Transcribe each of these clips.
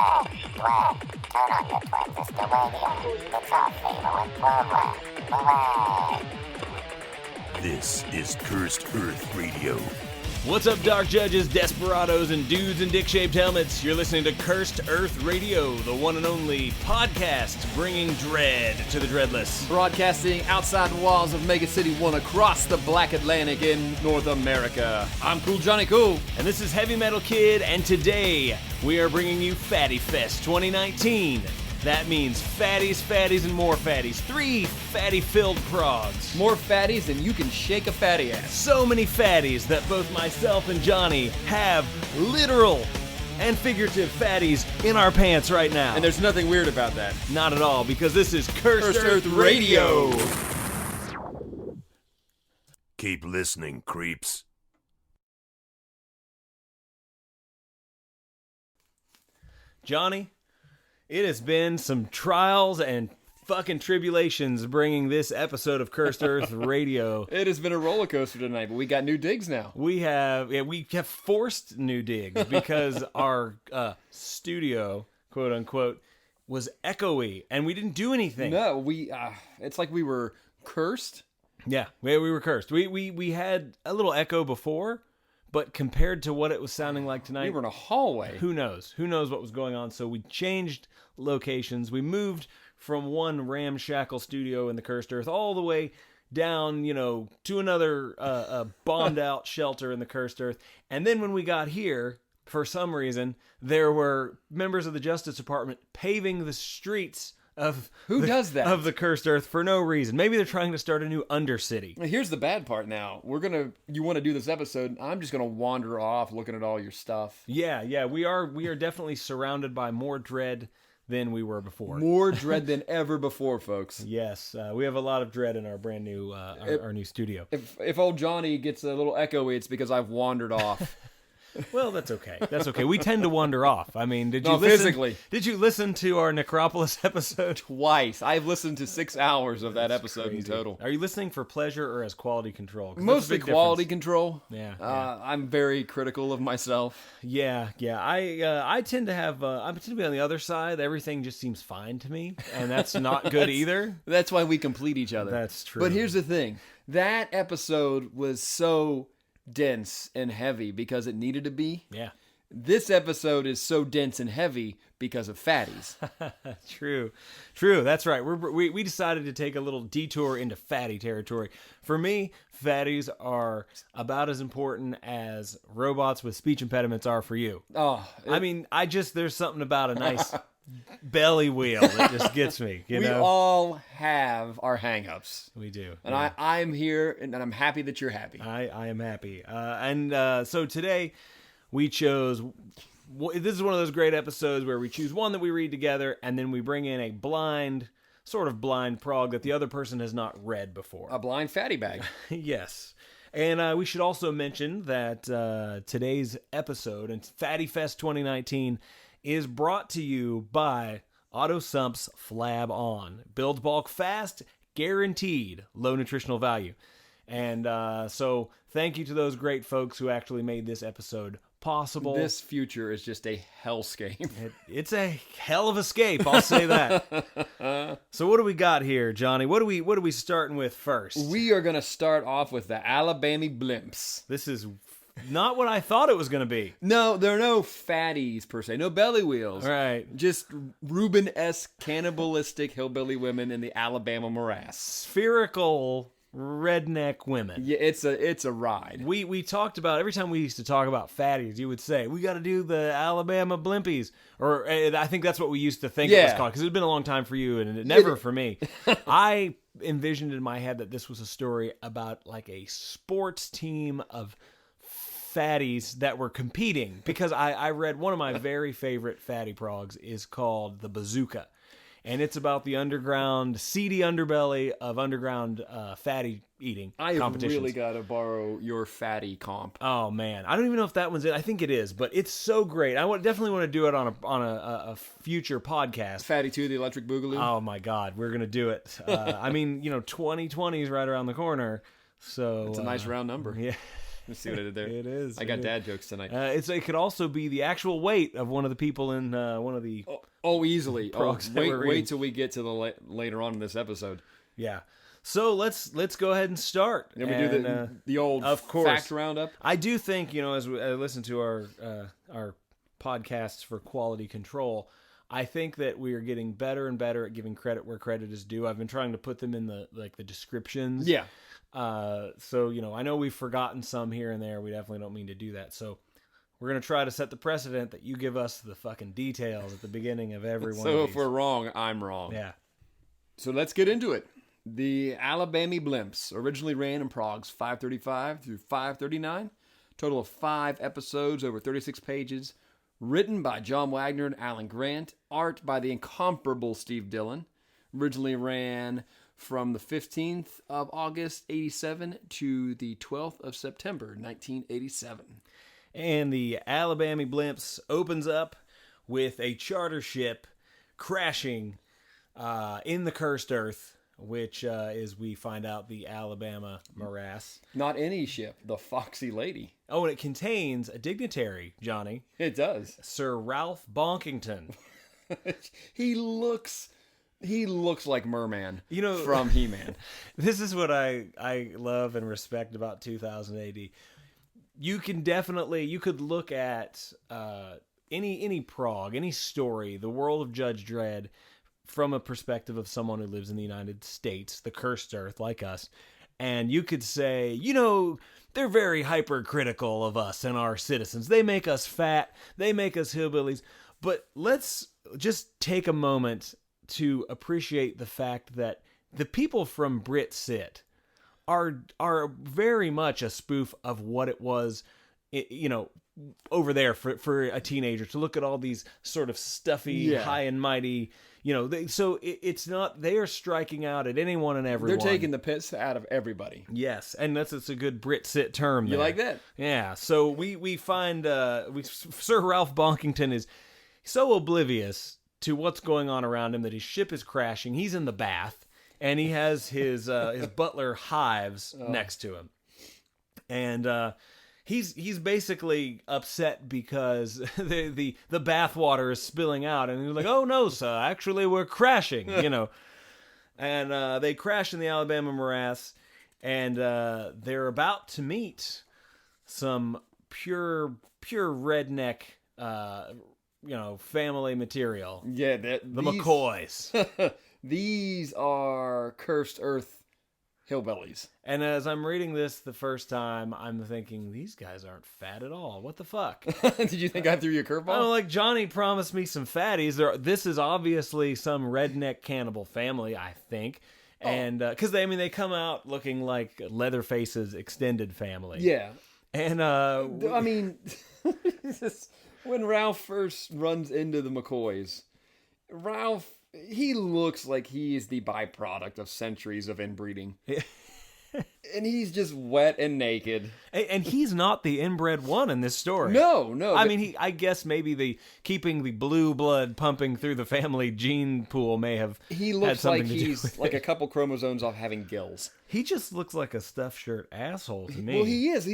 Lard, turn on your transistor radio. It's our favorite program. Lard. This is Cursed Earth Radio. What's up, Dark Judges, Desperados, and dudes in dick-shaped helmets? You're listening to Cursed Earth Radio, the one and only podcast bringing dread to the dreadless. Broadcasting outside the walls of Mega City 1 across the Black Atlantic in North America. I'm Cool Johnny Cool. And this is Heavy Metal Kid, and today we are bringing you Fatty Fest 2019. That means fatties, fatties, and more fatties. 3 fatty-filled progs. More fatties than you can shake a fatty ass. So many fatties that both myself and Johnny have literal and figurative fatties in our pants right now. And there's nothing weird about that. Not at all, because this is Cursed Earth Radio. Keep listening, creeps. Johnny, it has been some trials and fucking tribulations bringing this episode of Cursed Earth Radio. It has been a roller coaster tonight, but we got new digs now. We have forced new digs because our studio, quote unquote, was echoey and we didn't do anything. No, it's like we were cursed. Yeah, we were cursed. We had a little echo before, but compared to what it was sounding like tonight, We were in a hallway. Who knows? Who knows what was going on? So we changed locations. We moved from one ramshackle studio in the Cursed Earth all the way down, to another bombed-out shelter in the Cursed Earth. And then when we got here, for some reason, there were members of the Justice Department paving the streets of does that? Of the Cursed Earth for no reason. Maybe they're trying to start a new Undercity. Here's the bad part now. You want to do this episode, I'm just going to wander off looking at all your stuff. Yeah, we are definitely surrounded by more dread than we were before. More dread than ever before, folks. Yes, we have a lot of dread in our brand new, our new studio. If old Johnny gets a little echoey, it's because I've wandered off. Well, that's okay. That's okay. We tend to wander off. I mean, did you listen to our Necropolis episode? Twice. I've listened to 6 hours of that episode crazy. in total. Are you listening for pleasure or as quality control? Mostly quality control. Yeah. I'm very critical of myself. Yeah. I tend to have. I tend to be on the other side. Everything just seems fine to me, and that's not good either. That's why we complete each other. That's true. But here's the thing: that episode was so dense and heavy because it needed to be. Yeah. This episode is so dense and heavy because of fatties. True. That's right. We decided to take a little detour into fatty territory. For me, fatties are about as important as robots with speech impediments are for you. There's something about a nice belly wheel that just gets me. We all have our hang-ups. We do. And yeah. I'm here, and I'm happy that you're happy. I am happy. So today we chose... This is one of those great episodes where we choose one that we read together, and then we bring in a blind prog that the other person has not read before. A blind fatty bag. Yes. And we should also mention that today's episode, and Fatty Fest 2019, is brought to you by Auto Sump's Flab On. Builds bulk fast, guaranteed low nutritional value. And so thank you to those great folks who actually made this episode possible. This future is just a hellscape. It's a hell of a scape, I'll say that. So what do we got here, Johnny? What are we starting with first? We are going to start off with the Alabama Blimps. This is not what I thought it was going to be. No, there are no fatties per se, no belly wheels. Right. Just Reuben-esque cannibalistic hillbilly women in the Alabama morass. Spherical redneck women. Yeah, it's a ride. We talked about, every time we used to talk about fatties, you would say, we got to do the Alabama Blimpies. Or I think that's what we used to think it was called, because it had been a long time for you and never for me. I envisioned in my head that this was a story about like a sports team of fatties that were competing, because I read one of my very favorite fatty progs is called The Bazooka. And it's about the underground, seedy underbelly of underground fatty eating competitions. I really got to borrow your fatty comp. Oh, man. I don't even know if that one's it. I think it is, but it's so great. I definitely want to do it on a future podcast. Fatty 2, the Electric Boogaloo. Oh, my God. We're going to do it. 2020 is right around the corner. So it's a nice round number. Yeah. See what I did there? It is. I got dad jokes tonight. It could also be the actual weight of one of the people in one of the. Easily. Progs that we're reading. Wait till we get to the later on in this episode. Yeah. So let's go ahead and start. Then we do the old of course. fact roundup. I do think, as I listen to our podcasts for quality control, I think that we are getting better and better at giving credit where credit is due. I've been trying to put them in the descriptions. Yeah. So I know we've forgotten some here and there. We definitely don't mean to do that. So we're going to try to set the precedent that you give us the fucking details at the beginning of every one of So these. if we're wrong, I'm wrong. Yeah. So let's get into it. The Alabama Blimps originally ran in Prague's 535 through 539. Total of 5 episodes over 36 pages. Written by John Wagner and Alan Grant. Art by the incomparable Steve Dillon. Originally ran from the 15th of August, 87 to the 12th of September, 1987. And the Alabama Blimps opens up with a charter ship crashing in the cursed earth, which is, we find out, the Alabama Morass. Not any ship, the Foxy Lady. Oh, and it contains a dignitary, Johnny. It does. Sir Ralph Bonkington. He looks like Merman You know, from He-Man. This is what I love and respect about 2000 AD. You could look at any prog, any story, the world of Judge Dredd, from a perspective of someone who lives in the United States, the cursed earth, like us. And you could say, they're very hypercritical of us and our citizens. They make us fat. They make us hillbillies. But let's just take a moment to appreciate the fact that the people from Brit Sit are very much a spoof of what it was, over there for a teenager to look at all these sort of stuffy, high and mighty, it's not, they are striking out at anyone and everyone. They're taking the piss out of everybody. Yes, and it's a good Brit Sit term there. You like that? Yeah, so we find Sir Ralph Bonkington is so oblivious to what's going on around him that his ship is crashing. He's in the bath, and he has his butler Hives next to him. And he's basically upset because the bathwater is spilling out, and he's like, "Oh no, sir! Actually, we're crashing." And they crash in the Alabama Morass, and they're about to meet some pure redneck, family material. Yeah, the McCoys. These are cursed earth hillbillies. And as I'm reading this the first time, I'm thinking, these guys aren't fat at all. What the fuck? Did you think I threw you a curveball? Oh, like Johnny promised me some fatties. This is obviously some redneck cannibal family, I think. And because they come out looking like Leatherface's extended family. Yeah. And when Ralph first runs into the McCoys, Ralph, he looks like he is the byproduct of centuries of inbreeding. And he's just wet and naked. And he's not the inbred one in this story. No. I guess maybe keeping the blue blood pumping through the family gene pool may have He looks had something like to do he's with like it. a couple chromosomes off having gills. He just looks like a stuffed shirt asshole to me. Well, he is.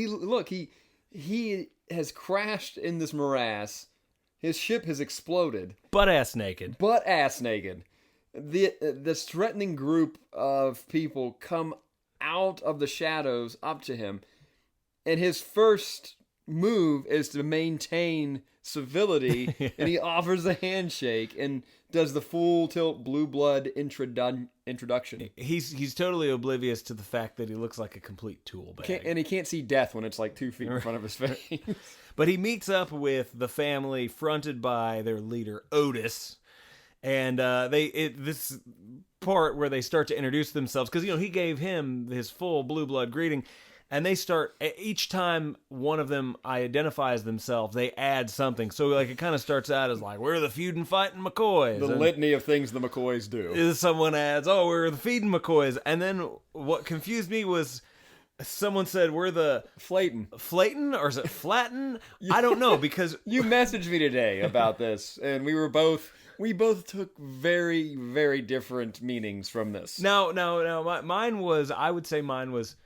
He has crashed in this morass. His ship has exploded. Butt ass naked. This threatening group of people come out of the shadows up to him, and his first move is to maintain civility, and he offers a handshake and does the full tilt blue blood introduction. He's totally oblivious to the fact that he looks like a complete tool bag. And he can't see death when it's like 2 feet in front of his face. But he meets up with the family fronted by their leader Otis, and this part where they start to introduce themselves, because he gave him his full blue blood greeting, and they start, each time one of them identifies themselves, they add something. So like it kind of starts out as like, we're the feuding fighting McCoys. The litany of things the McCoys do. Someone adds, we're the feeding McCoys. And then what confused me was someone said, we're the Flayton, or is it Flatten? I don't know, because you messaged me today about this, and we both took very, very different meanings from this. No, mine was, I would say mine was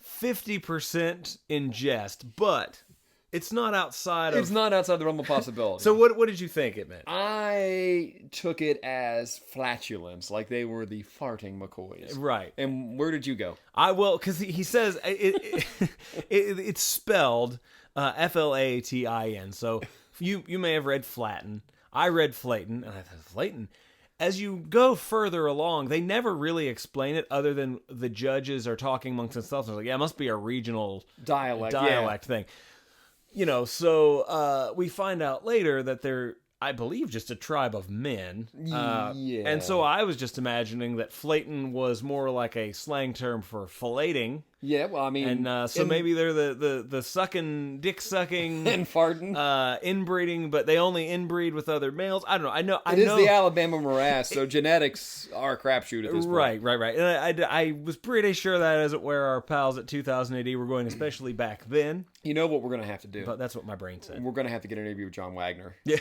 50% in jest, but it's not outside of... It's not outside the realm of possibility. So what did you think it meant? I took it as flatulence, like they were the farting McCoys. Right. And where did you go? Because he says it's spelled Flatin. So you may have read flatten. I read flaten, and I thought flaten. As you go further along, they never really explain it other than the judges are talking amongst themselves. They're like, yeah, it must be a regional dialect thing. So we find out later that they're, I believe, just a tribe of men. And so I was just imagining that flatin was more like a slang term for filleting. Yeah, well, I mean... And maybe they're the sucking, dick-sucking... and farting. Inbreeding, but they only inbreed with other males. I don't know. I know. It is the Alabama morass, so genetics are a crapshoot at this point. Right. And I was pretty sure that isn't where our pals at 2000 AD were going, especially back then. You know what we're going to have to do? But that's what my brain said. We're going to have to get an interview with John Wagner. Yeah.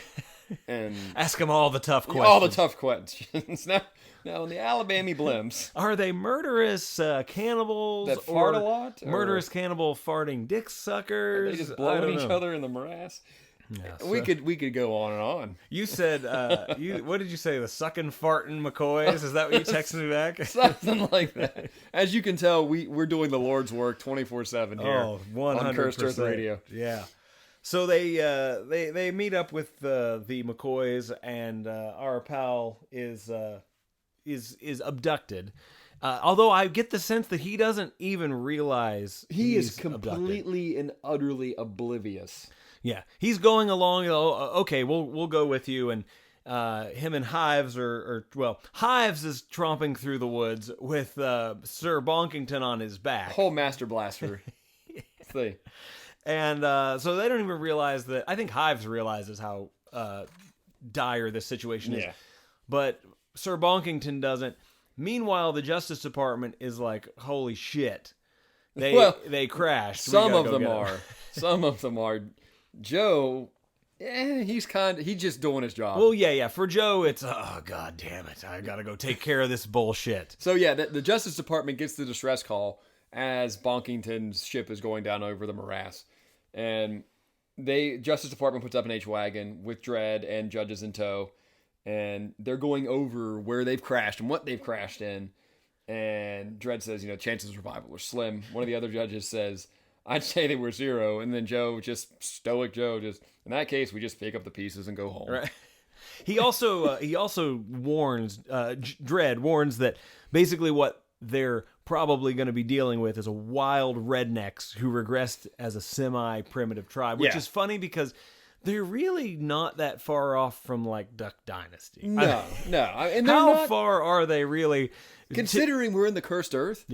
And ask him all the tough questions. All the tough questions. Now, in the Alabama blimps... Are they murderous cannibals? That fart a lot? Murderous cannibal farting dick suckers? Are they just blowing each other in the morass? Yeah, we could go on and on. You said, what did you say? The sucking, farting McCoys? Is that what you texted me back? Something like that. As you can tell, we're doing the Lord's work 24/7 here. Oh, 100%. On Cursed Earth Radio. Yeah. So they meet up with the McCoys, and our pal is abducted. Although I get the sense that he doesn't even realize he is abducted. completely and utterly oblivious. Yeah, he's going along. Okay, we'll go with you. And him and Hives Hives is tromping through the woods with Sir Bonkington on his back. Whole Master Blaster thing. And so they don't even realize that. I think Hives realizes how dire this situation is. Yeah. But Sir Bonkington doesn't. Meanwhile, the Justice Department is like, holy shit. They crashed. Some of them are. Some of them are. Joe, he's just doing his job. Well, yeah. For Joe, it's, oh, God damn it. I got to go take care of this bullshit. So, yeah, the Justice Department gets the distress call as Bonkington's ship is going down over the morass. And Justice Department puts up an H-Wagon with Dredd and judges in tow. And they're going over where they've crashed and what they've crashed in. And Dredd says, chances of survival are slim. One of the other judges says, I'd say they were 0. And then stoic Joe, in that case, we just pick up the pieces and go home. Right. He also warns, Dredd warns that basically what they're probably going to be dealing with is a wild rednecks who regressed as a semi-primitive tribe, which is funny because they're really not that far off from like Duck Dynasty. No. And how far are they really? Considering we're in the Cursed Earth,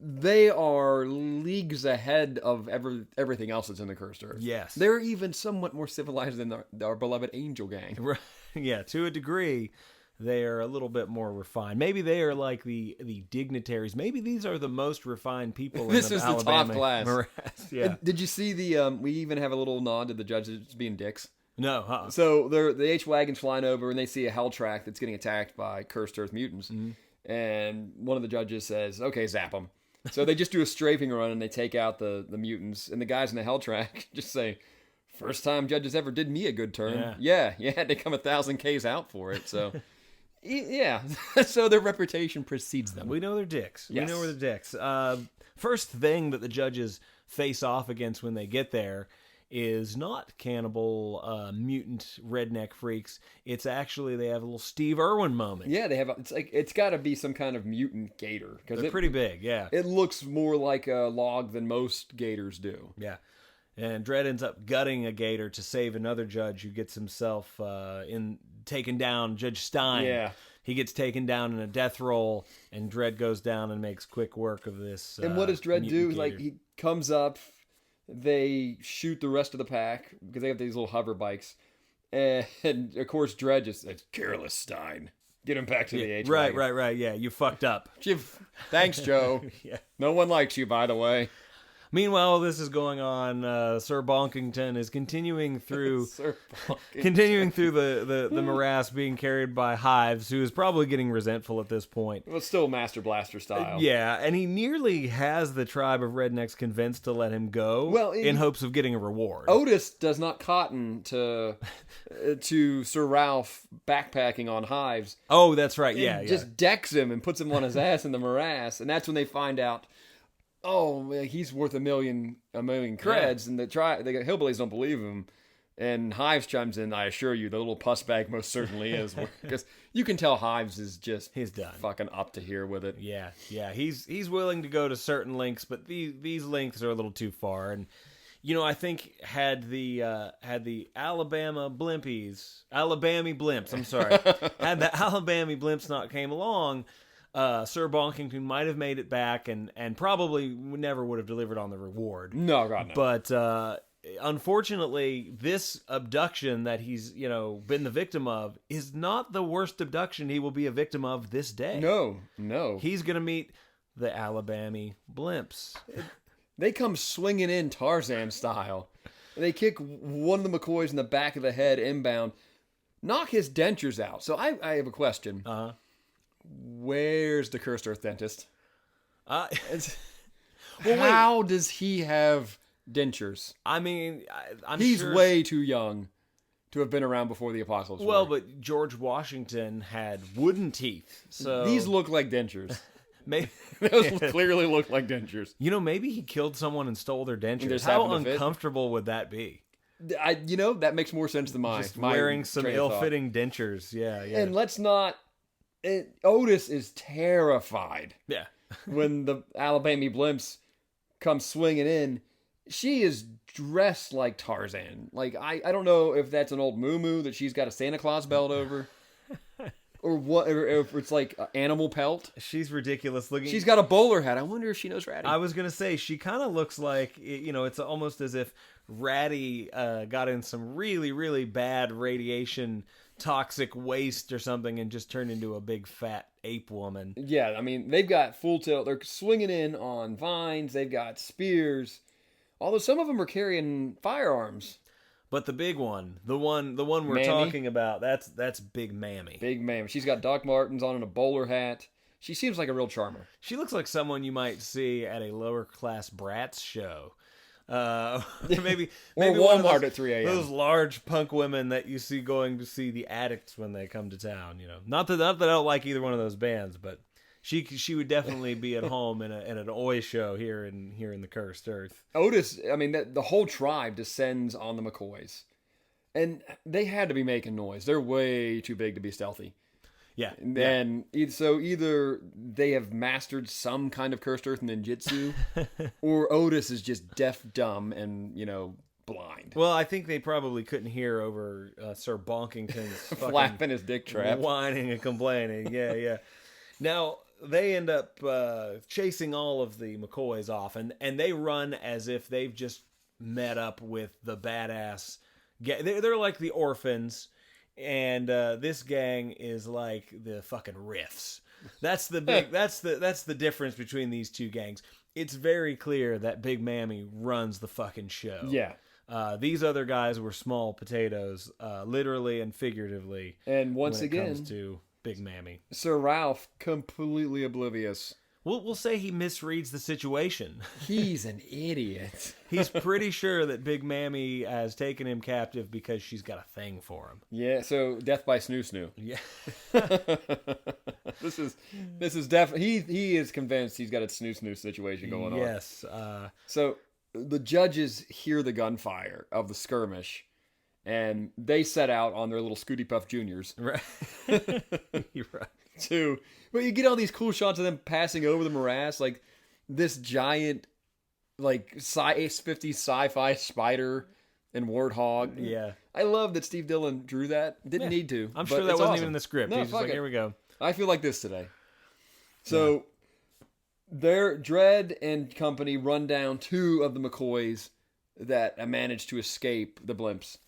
they are leagues ahead of everything else that's in the Cursed Earth. Yes. They're even somewhat more civilized than our beloved Angel Gang. Right. Yeah, to a degree, they are a little bit more refined. Maybe they are like the dignitaries. Maybe these are the most refined people this in is Alabama the top class. Morass. Yeah. Did you see we even have a little nod to the judges being dicks? No. So the H-Wagon's flying over, and they see a hell track that's getting attacked by Cursed Earth mutants. Mm-hmm. And one of the judges says, okay, zap them. So they just do a strafing run, and they take out the mutants. And the guys in the hell track just say, first time judges ever did me a good turn. Yeah, you had to come 1,000 Ks out for it. So, yeah. So their reputation precedes them. We know they're dicks. Yes. We know we're the dicks. First thing that the judges face off against when they get there is not cannibal mutant redneck freaks. It's actually, they have a little Steve Irwin moment. Yeah, they have. It's got to be some kind of mutant gator because they're pretty big. Yeah, it looks more like a log than most gators do. Yeah, and Dredd ends up gutting a gator to save another judge who gets himself taken down. Judge Stein. Yeah. He gets taken down in a death roll, and Dredd goes down and makes quick work of this. And what does Dredd do? Gator. Like, he comes up. They shoot the rest of the pack because they have these little hover bikes. And, of course, Dredd just says, careless Stein. Get him back to the H-Wagon. Right. Yeah, you fucked up. Thanks, Joe. Yeah. No one likes you, by the way. Meanwhile, this is going on. Sir Bonkington is continuing through Sir Bonkington. continuing through the morass, being carried by Hives, who is probably getting resentful at this point. Well, still Master Blaster style. Yeah, and he nearly has the tribe of rednecks convinced to let him go, Well, in hopes of getting a reward. Otis does not cotton to Sir Ralph backpacking on Hives. Oh, that's right. Yeah, Just decks him and puts him on his ass in the morass, and that's when they find out. Oh, he's worth a million creds, and the hillbillies don't believe him. And Hives chimes in, I assure you, the little puss bag most certainly is. Because you can tell Hives is just He's done. fucking up to here with it. Yeah. He's willing to go to certain lengths, but these lengths are a little too far. And I think had the Alabama Blimps, I'm sorry, had the Alabama Blimps not came along, Sir Bonkington might have made it back and probably never would have delivered on the reward. No, God, no. But unfortunately, this abduction that he's been the victim of is not the worst abduction he will be a victim of this day. No. He's gonna meet the Alabama Blimps. They come swinging in Tarzan style. They kick one of the McCoys in the back of the head inbound, knock his dentures out. So I have a question. Where's the cursed earth dentist? How does he have dentures? I mean, He's sure way too young to have been around before the apocalypse. Well, War. but George Washington had wooden teeth, so These look like dentures. maybe Those clearly look like dentures. maybe he killed someone and stole their dentures. just How happened to fit. uncomfortable would that be? That makes more sense than mine. Just My wearing some train of thought. ill-fitting dentures. Yeah. And let's not. Otis is terrified Yeah. when the Alabama Blimps come swinging in. She is dressed like Tarzan. Like, I don't know if that's an old moo that she's got a Santa Claus belt over. Or what? Or if it's like animal pelt. She's ridiculous looking. She's got a bowler hat. I wonder if she knows Ratty. I was gonna say she kind of looks like it's almost as if Ratty got in some really really bad radiation, toxic waste or something, and just turned into a big fat ape woman. Yeah, I mean they've got full tilt. They're swinging in on vines. They've got spears. Although some of them are carrying firearms. But the big one, the one we're Mammy? talking about, that's Big Mammy. Big Mammy. She's got Doc Martens on and a bowler hat. She seems like a real charmer. She looks like someone you might see at a lower class Bratz show. Maybe Or one of Walmart those, at 3 a.m. Those large punk women that you see going to see the Addicts when they come to town. Not that I don't like either one of those bands, but she would definitely be at home in an Oi show here in the Cursed Earth. Otis, I mean, the whole tribe descends on the McCoys. And they had to be making noise. They're way too big to be stealthy. Yeah. And so either they have mastered some kind of cursed earth ninjutsu, or Otis is just deaf, dumb, and, blind. Well, I think they probably couldn't hear over Sir Bonkington's fucking Flapping his dick trap. whining and complaining. Yeah. Now, they end up chasing all of the McCoys off, and they run as if they've just met up with the badass gang. They're like the orphans, and this gang is like the fucking Riffs. That's the big. that's the difference between these two gangs. It's very clear that Big Mammy runs the fucking show. Yeah. These other guys were small potatoes, literally and figuratively. And once when it again, comes to Big Mammy. Sir Ralph, completely oblivious. We'll say he misreads the situation. He's an idiot. He's pretty sure that Big Mammy has taken him captive because she's got a thing for him. Yeah, so death by snoo snoo. Yeah. This is definitely he is convinced he's got a snoo snoo situation going on. Yes. So the judges hear the gunfire of the skirmish, and they set out on their little Scooty Puff Juniors. Right. You're right. But you get all these cool shots of them passing over the morass, like this giant, like 50s sci-fi spider and warthog. Yeah. I love that Steve Dillon drew that. Didn't need to. I'm but sure that it's wasn't awesome. even in the script. No, He's just fuck like, it. here we go. I feel like this today. So, their Dredd and company run down two of the McCoys that managed to escape the blimps.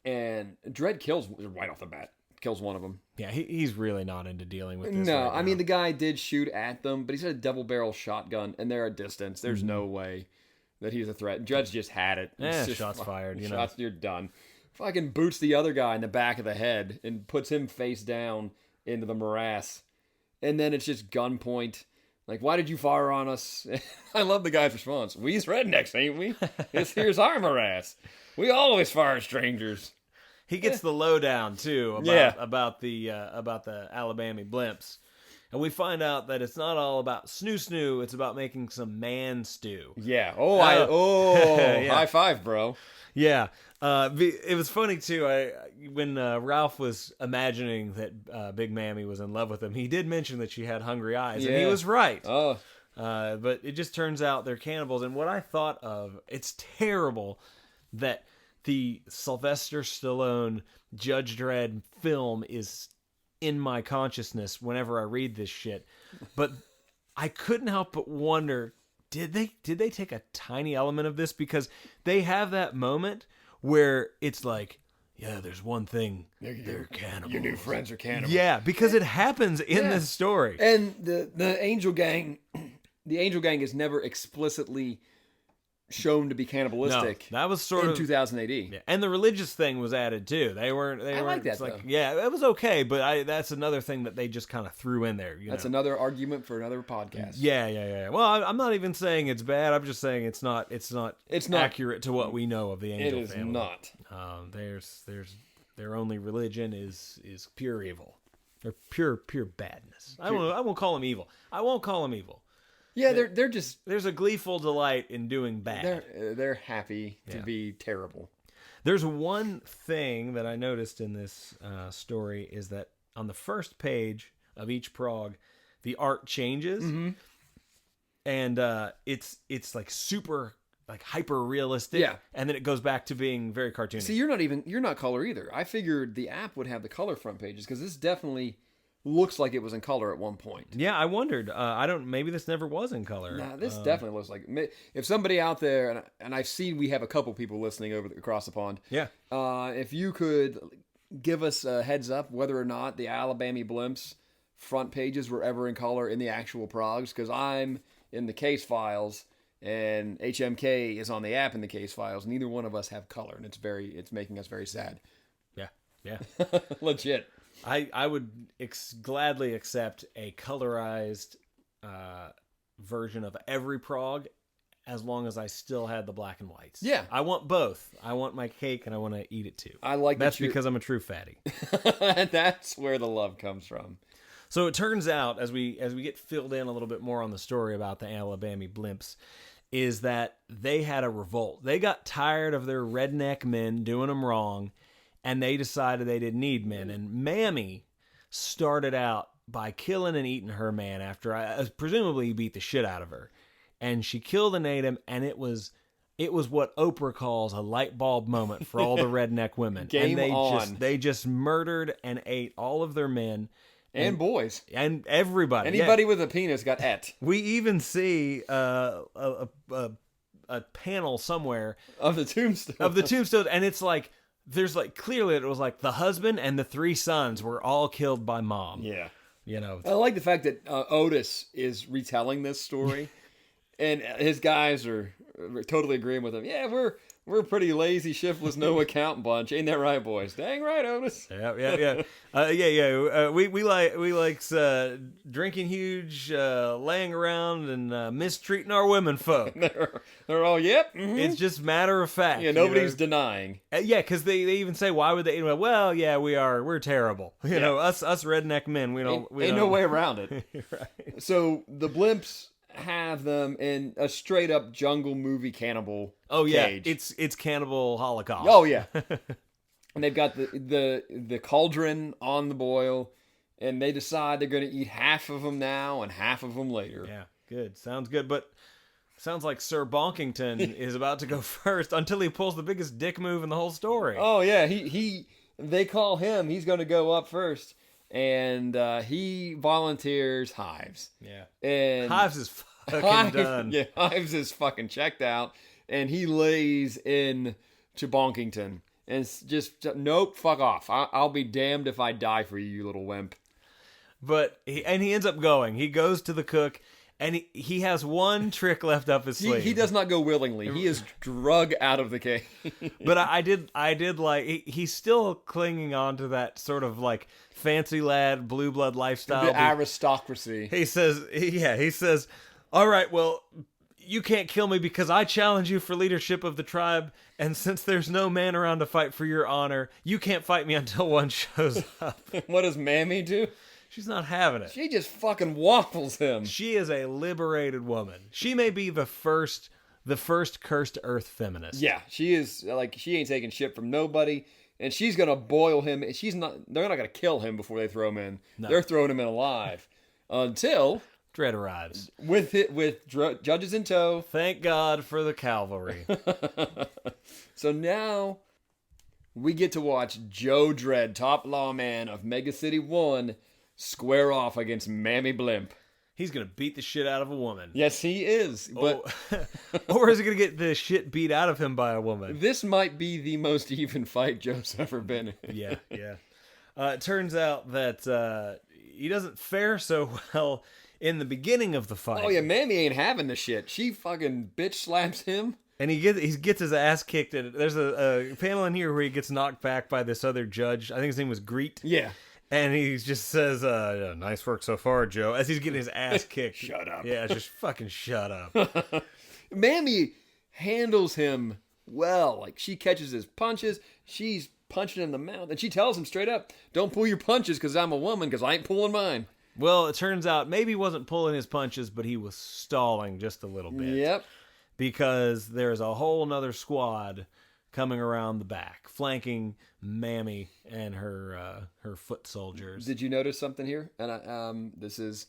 And Dredd kills right off the bat. kills one of them. Yeah, he's really not into dealing with this. No, right I mean, now. the guy did shoot at them, but he's got a double-barrel shotgun, and they're at distance. There's no way that he's a threat. Judge just had it. It's just shots fired. You're done. Fucking boots the other guy in the back of the head and puts him face down into the morass. And then it's just gunpoint. Like, why did you fire on us? I love the guy's response. We's rednecks, ain't we? Here's our morass. We always fire strangers. He gets the lowdown too about the Alabama blimps, and we find out that it's not all about snoo. It's about making some man stew. Yeah. Yeah. High five, bro. Yeah. It was funny too. When Ralph was imagining that Big Mammy was in love with him, he did mention that she had hungry eyes, and he was right. Oh. But it just turns out they're cannibals. And what I thought of, it's terrible that the Sylvester Stallone Judge Dredd film is in my consciousness whenever I read this shit. But I couldn't help but wonder, did they take a tiny element of this? Because they have that moment where it's like, yeah, there's one thing, they're cannibals. Your new friends are cannibals. Yeah, because it happens in this story. And the Angel Gang, the Angel Gang is never explicitly shown to be cannibalistic. No, that was sort in of 2000 AD. Yeah. And the religious thing was added too. They weren't. I like that, like, though. yeah, it was okay, but that's another thing that they just kind of threw in there. That's another argument for another podcast. Yeah. Well, I'm not even saying it's bad. I'm just saying it's not accurate to what we know of the Angel It is family. not. There's their only religion is pure evil. They're pure badness. I won't call them evil. I won't call them evil. Yeah, they're just There's a gleeful delight in doing bad. they're happy to be terrible. There's one thing that I noticed in this story is that on the first page of each prog, the art changes, and it's like super like hyper realistic. Yeah. And then it goes back to being very cartoony. See, you're not color either. I figured the app would have the color front pages because this definitely looks like it was in color at one point. Yeah, I wondered. Maybe this never was in color. Nah, this definitely looks like. If somebody out there, and I've seen we have a couple people listening across the pond. Yeah. If you could give us a heads up whether or not the Alabama Blimps front pages were ever in color in the actual progs, because I'm in the case files and HMK is on the app in the case files. Neither one of us have color, and it's making us very sad. Yeah. Legit. I would gladly accept a colorized version of every prog as long as I still had the black and whites. Yeah. I want both. I want my cake and I want to eat it too. I like That's because I'm a true fatty. That's where the love comes from. So it turns out, as we get filled in a little bit more on the story about the Alabama Blimps, is that they had a revolt. They got tired of their redneck men doing them wrong, and they decided they didn't need men. And Mammy started out by killing and eating her man after presumably he beat the shit out of her. And she killed and ate him, and it was what Oprah calls a light bulb moment for all the redneck women. Game on. They just murdered and ate all of their men. And boys. And everybody. Anybody with a penis got et. We even see a panel somewhere Of the tombstone. And it's like, there's like, clearly it was like the husband and the 3 sons were all killed by mom. Yeah. You know. I like the fact that Otis is retelling this story, and his guys are totally agreeing with him. Yeah, we're a pretty lazy, shiftless, no account bunch. Ain't that right, boys? Dang right, Otis. Yeah. We like drinking huge, laying around, and mistreating our women folk. They're all, yep. Mm-hmm. It's just matter of fact. Yeah, nobody's denying. Yeah, because they even say, why would they? Well, yeah, we're terrible. You know, us redneck men. Ain't no way around it. Right. So the Blimps have them in a straight up jungle movie cannibal. Oh yeah, cage. it's cannibal holocaust. Oh yeah. And they've got the cauldron on the boil, and they decide they're going to eat half of them now and half of them later. Yeah, good. Sounds good, but sounds like Sir Bonkington is about to go first until he pulls the biggest dick move in the whole story. Oh yeah, they call him. He's going to go up first, and he volunteers Hives. Yeah, and Hives is fucking done. Yeah, Hives is fucking checked out, and he lays in to Bonkington. And it's just, nope, fuck off. I'll be damned if I die for you, you little wimp. But he ends up going. He goes to the cook, and he has one trick left up his sleeve. He does not go willingly. He is drug out of the cave. But I did like he's still clinging on to that sort of like fancy lad blue blood lifestyle. The aristocracy. He says, "All right, well, you can't kill me because I challenge you for leadership of the tribe, and since there's no man around to fight for your honor, you can't fight me until one shows up." What does Mammy do? She's not having it. She just fucking waffles him. She is a liberated woman. She may be the first cursed earth feminist. Yeah, she is. Like, she ain't taking shit from nobody, and she's gonna boil him. They're not gonna kill him before they throw him in. No. They're throwing him in alive until Dredd arrives with judges in tow. Thank God for the cavalry. So now we get to watch Joe Dredd, top lawman of Mega City 1, square off against Mammy Blimp. He's gonna beat the shit out of a woman. Yes, he is. But Or is he gonna get the shit beat out of him by a woman? this might be the most even fight Joe's ever been in. Yeah. It turns out that he doesn't fare so well in the beginning of the fight. Oh yeah, Mammy ain't having the shit. She fucking bitch slaps him. And he gets his ass kicked. And there's a panel in here where he gets knocked back by this other judge. I think his name was Greet. Yeah. And he just says, "Nice work so far, Joe," as he's getting his ass kicked. Shut up. Yeah, just fucking shut up. Mammy handles him well. Like, she catches his punches. She's punching him in the mouth. And she tells him straight up, "Don't pull your punches because I'm a woman, because I ain't pulling mine." Well, it turns out maybe he wasn't pulling his punches, but he was stalling just a little bit. Yep. Because there's a whole nother squad coming around the back, flanking Mammy and her foot soldiers. Did you notice something here? And this is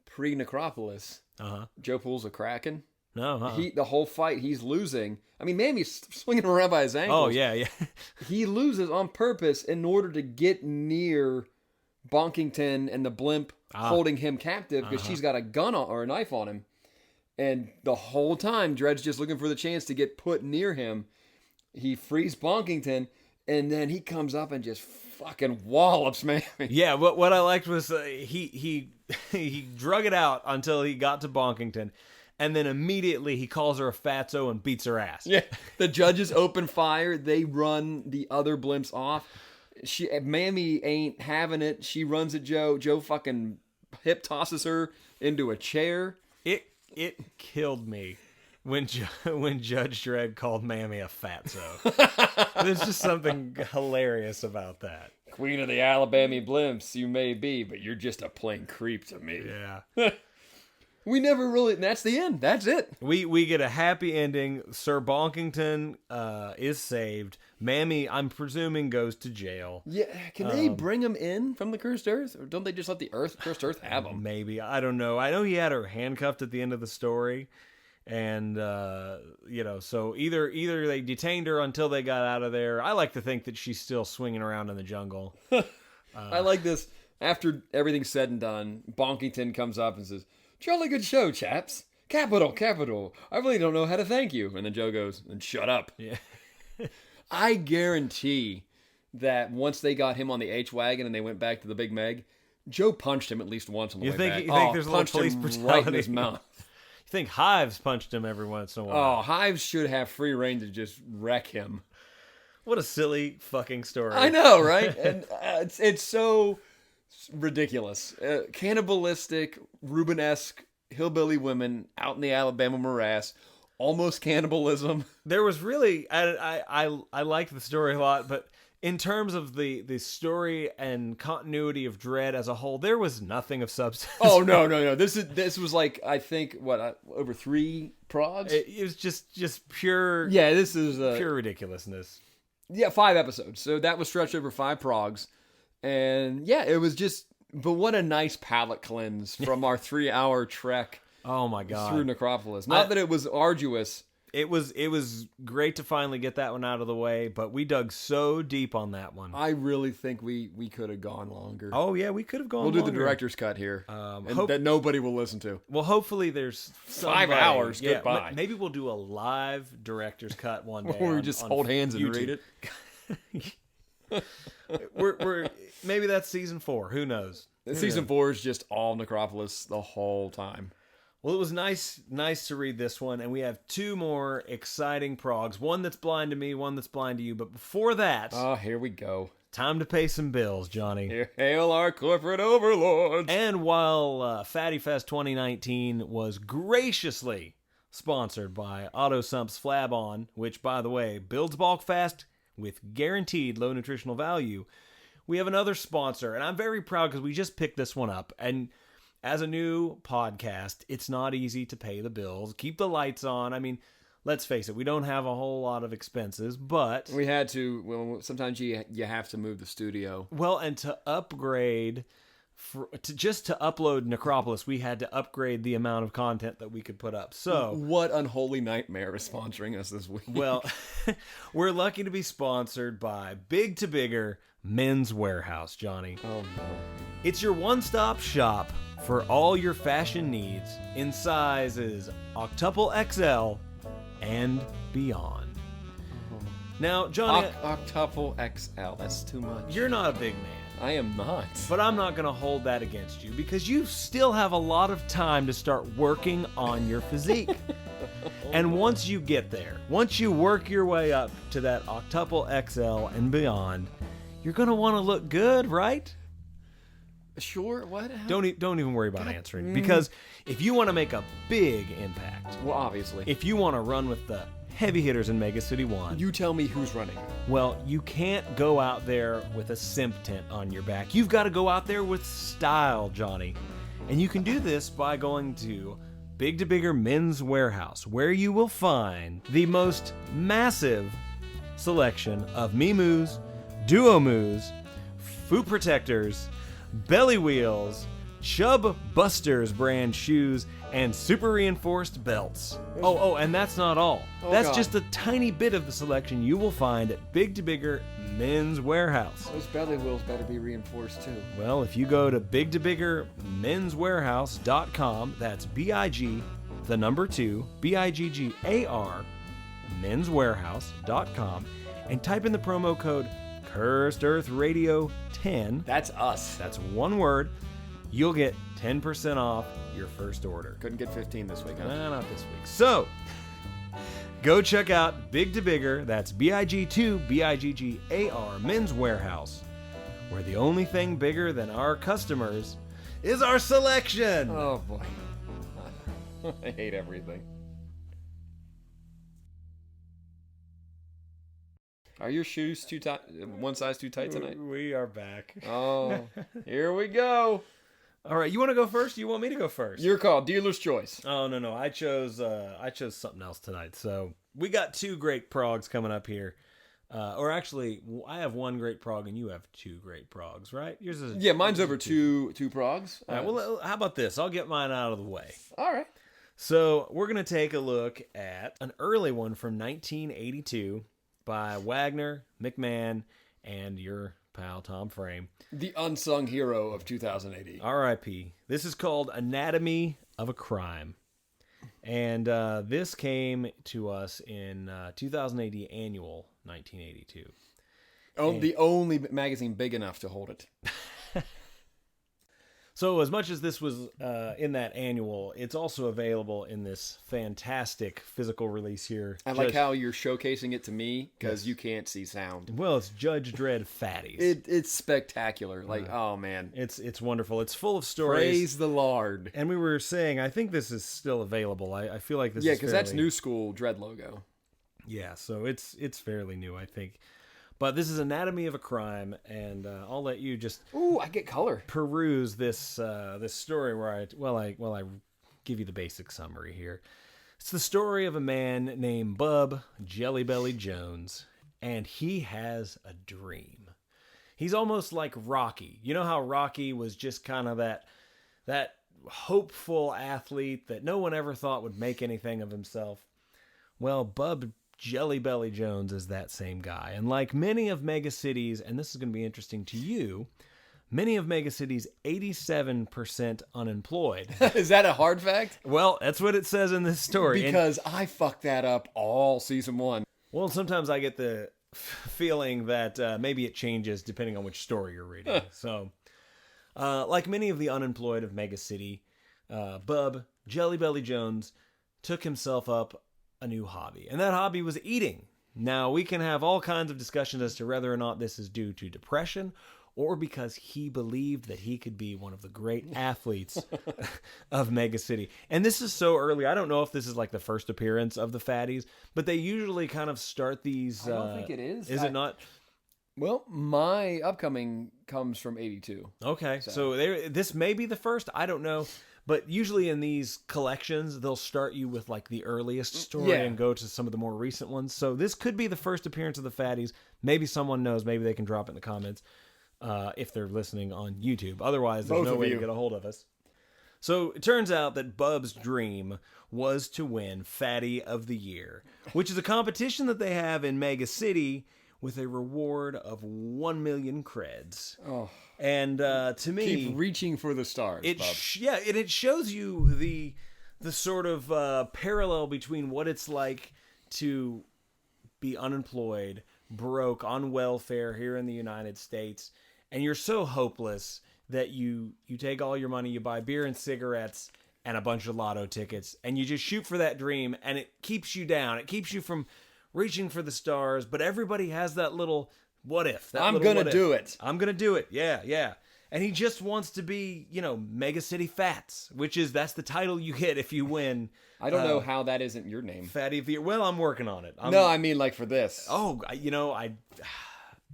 pre-Necropolis. Uh-huh. Joe pulls a Kraken. No, The whole fight, he's losing. I mean, Mammy's swinging around by his ankles. Oh, yeah. He loses on purpose in order to get near Bonkington and the blimp holding him captive because she's got a gun or a knife on him. And the whole time, Dredd's just looking for the chance to get put near him. He frees Bonkington, and then he comes up and just fucking wallops Mammy. Yeah, what I liked was he drug it out until he got to Bonkington, and then immediately he calls her a fatso and beats her ass. Yeah, the judges open fire. They run the other blimps off. Mammy ain't having it. She runs at Joe. Joe fucking hip tosses her into a chair. It killed me when Judge Dredd called Mammy a fatso. There's just something hilarious about that. Queen of the Alabama Blimps, you may be, but you're just a plain creep to me. Yeah. We never really... That's the end. That's it. We get a happy ending. Sir Bonkington is saved. Mammy, I'm presuming, goes to jail. Yeah. Can they bring him in from the Cursed Earth? Or don't they just let the Cursed Earth have him? Maybe. I don't know. I know he had her handcuffed at the end of the story. And, so either they detained her until they got out of there. I like to think that she's still swinging around in the jungle. I like this. After everything's said and done, Bonkington comes up and says, "Jolly good show, chaps. Capital. I really don't know how to thank you." And then Joe goes, "And shut up." Yeah. I guarantee that once they got him on the H-Wagon and they went back to the Big Meg, Joe punched him at least once on the way back. You think there's a little police brutality brutality right in his mouth? You think Hives punched him every once in a while? Oh, Hives should have free reign to just wreck him. What a silly fucking story. I know, right? And it's so ridiculous. Cannibalistic, Rubenesque hillbilly women out in the Alabama morass. Almost cannibalism. There was really, I liked the story a lot, but in terms of the story and continuity of Dredd as a whole, there was nothing of substance. Oh no! This was like, I think over 3 progs. It was just pure. Yeah, this is pure ridiculousness. Yeah, 5 episodes. So that was stretched over 5 progs, and yeah, it was just. But what a nice palate cleanse from our 3-hour trek. Oh my god! Through Necropolis. Not that it was arduous. It was great to finally get that one out of the way, but we dug so deep on that one. I really think we could have gone longer. Oh yeah, we could have gone. We'll longer. do the director's cut here, that nobody will listen to. Well, hopefully there's 5 hours. Goodbye. Maybe we'll do a live director's cut one day. Or we just hold hands and read it. we're maybe that's season 4. Who knows? Season 4 is just all Necropolis the whole time. Well, it was nice to read this one, and we have 2 more exciting progs. One that's blind to me, one that's blind to you. But before that, Oh, here we go. time to pay some bills, Johnny. Here hail our corporate overlords. And while Fatty Fest 2019 was graciously sponsored by AutoSump's Flab On, which, by the way, builds bulk fast with guaranteed low nutritional value, we have another sponsor, and I'm very proud because we just picked this one up. And as a new podcast, it's not easy to pay the bills, keep the lights on. I mean, let's face it, we don't have a whole lot of expenses, but... We had to, well, sometimes you have to move the studio. Well, and to upgrade, just to upload Necropolis, we had to upgrade the amount of content that we could put up. So... What unholy nightmare is sponsoring us this week? Well, we're lucky to be sponsored by Big to Bigger Men's Warehouse, Johnny. Oh, no. It's your one-stop shop for all your fashion needs in sizes octuple XL and beyond. Now, Johnny, Octuple XL. That's too much. you're not a big man, I am not. but I'm not going to hold that against you because you still have a lot of time to start working on your physique. And once you get there, once you work your way up to that octuple XL and beyond, you're going to want to look good, right? Sure. What? Don't even worry about answering, because if you want to make a big impact, Well, obviously. if you want to run with the heavy hitters in Mega City 1, You tell me who's running. well, you can't go out there with a simp tent on your back. You've got to go out there with style, Johnny. And you can do this by going to Big to Bigger Men's Warehouse, where you will find the most massive selection of Mimus, Duo Moos, Foot Protectors, Belly Wheels, Chub Busters brand shoes, and super reinforced belts. Oh, and that's not all. That's God. just a tiny bit of the selection you will find at Big to Bigger Men's Warehouse. Those belly wheels better be reinforced too. Well, if you go to bigtobiggermenswarehouse.com, that's B-I-G, the number 2, B-I-G-G-A-R, menswarehouse.com, and type in the promo code Cursed Earth Radio 10. That's us. That's one word. You'll get 10% off your first order. Couldn't get 15 this week, huh? Not this week. So, go check out Big to Bigger, that's B-I-G-2, B-I-G-G-A-R, Men's Warehouse, where the only thing bigger than our customers is our selection. Oh, boy. I hate everything. Are your shoes too tight? One size too tight tonight? We are back. Oh, here we go. All right, you want to go first? You want me to go first? Your call, dealer's choice. Oh no, I chose something else tonight. So we got 2 great progs coming up here, or actually, I have 1 great prog and you have 2 great progs, right? Yours is Mine's over two progs. All right, well, how about this? I'll get mine out of the way. All right. So we're gonna take a look at an early one from 1982 by Wagner, McMahon, and your pal Tom Frame. The unsung hero of 2080. R.I.P. This is called Anatomy of a Crime. And this came to us in 2080 annual 1982. Oh, the only magazine big enough to hold it. So as much as this was in that annual, it's also available in this fantastic physical release here. I like how you're showcasing it to me because you can't see sound. Well, it's Judge Dredd Fatties. It's spectacular. Like, oh man, It's wonderful. It's full of stories. praise the Lard. And we were saying, I think this is still available. I feel like this Yeah, is because that's fairly- new school Dread logo. Yeah, so it's fairly new, I think. But this is Anatomy of a Crime, and I'll let you just Ooh, I get color. peruse this this story where I give you the basic summary here. It's the story of a man named Bub Jellybelly Jones, and he has a dream. He's almost like Rocky. You know how Rocky was just kind of that hopeful athlete that no one ever thought would make anything of himself? Well, Bub Jellybelly Jones is that same guy. And like many of Mega City's, and this is going to be interesting to you, many of Mega City's 87% unemployed. Is that a hard fact? Well, that's what it says in this story. Because I fucked that up all season 1. Well, sometimes I get the feeling that maybe it changes depending on which story you're reading. So, like many of the unemployed of Mega City, Bub Jelly Belly Jones took himself up a new hobby, and that hobby was eating. Now, we can have all kinds of discussions as to whether or not this is due to depression or because he believed that he could be one of the great athletes of Mega City. And this is so early. I don't know if this is like the first appearance of the Fatties, but they usually kind of start these... I don't think it is. Is it not? Well, my upcoming comes from 82. Okay, so this may be the first. I don't know. But usually in these collections, they'll start you with like the earliest story and go to some of the more recent ones. So this could be the first appearance of the Fatties. Maybe someone knows. Maybe they can drop it in the comments. If they're listening on YouTube. Otherwise, there's no way to get a hold of us. So it turns out that Bub's dream was to win Fatty of the Year, which is a competition that they have in Mega City with a reward of 1 million creds. Oh. And to me... Keep reaching for the stars, Bub. And it shows you the sort of parallel between what it's like to be unemployed, broke, on welfare here in the United States, and you're so hopeless that you take all your money, you buy beer and cigarettes and a bunch of lotto tickets, and you just shoot for that dream, and it keeps you down. It keeps you from reaching for the stars, but everybody has that little what if. I'm going to do it. I'm going to do it. Yeah. And he just wants to be, Mega City Fats, that's the title you get if you win. I don't know how that isn't your name. Fatty of the Year. Well, I'm working on it. No, I mean like for this. Oh,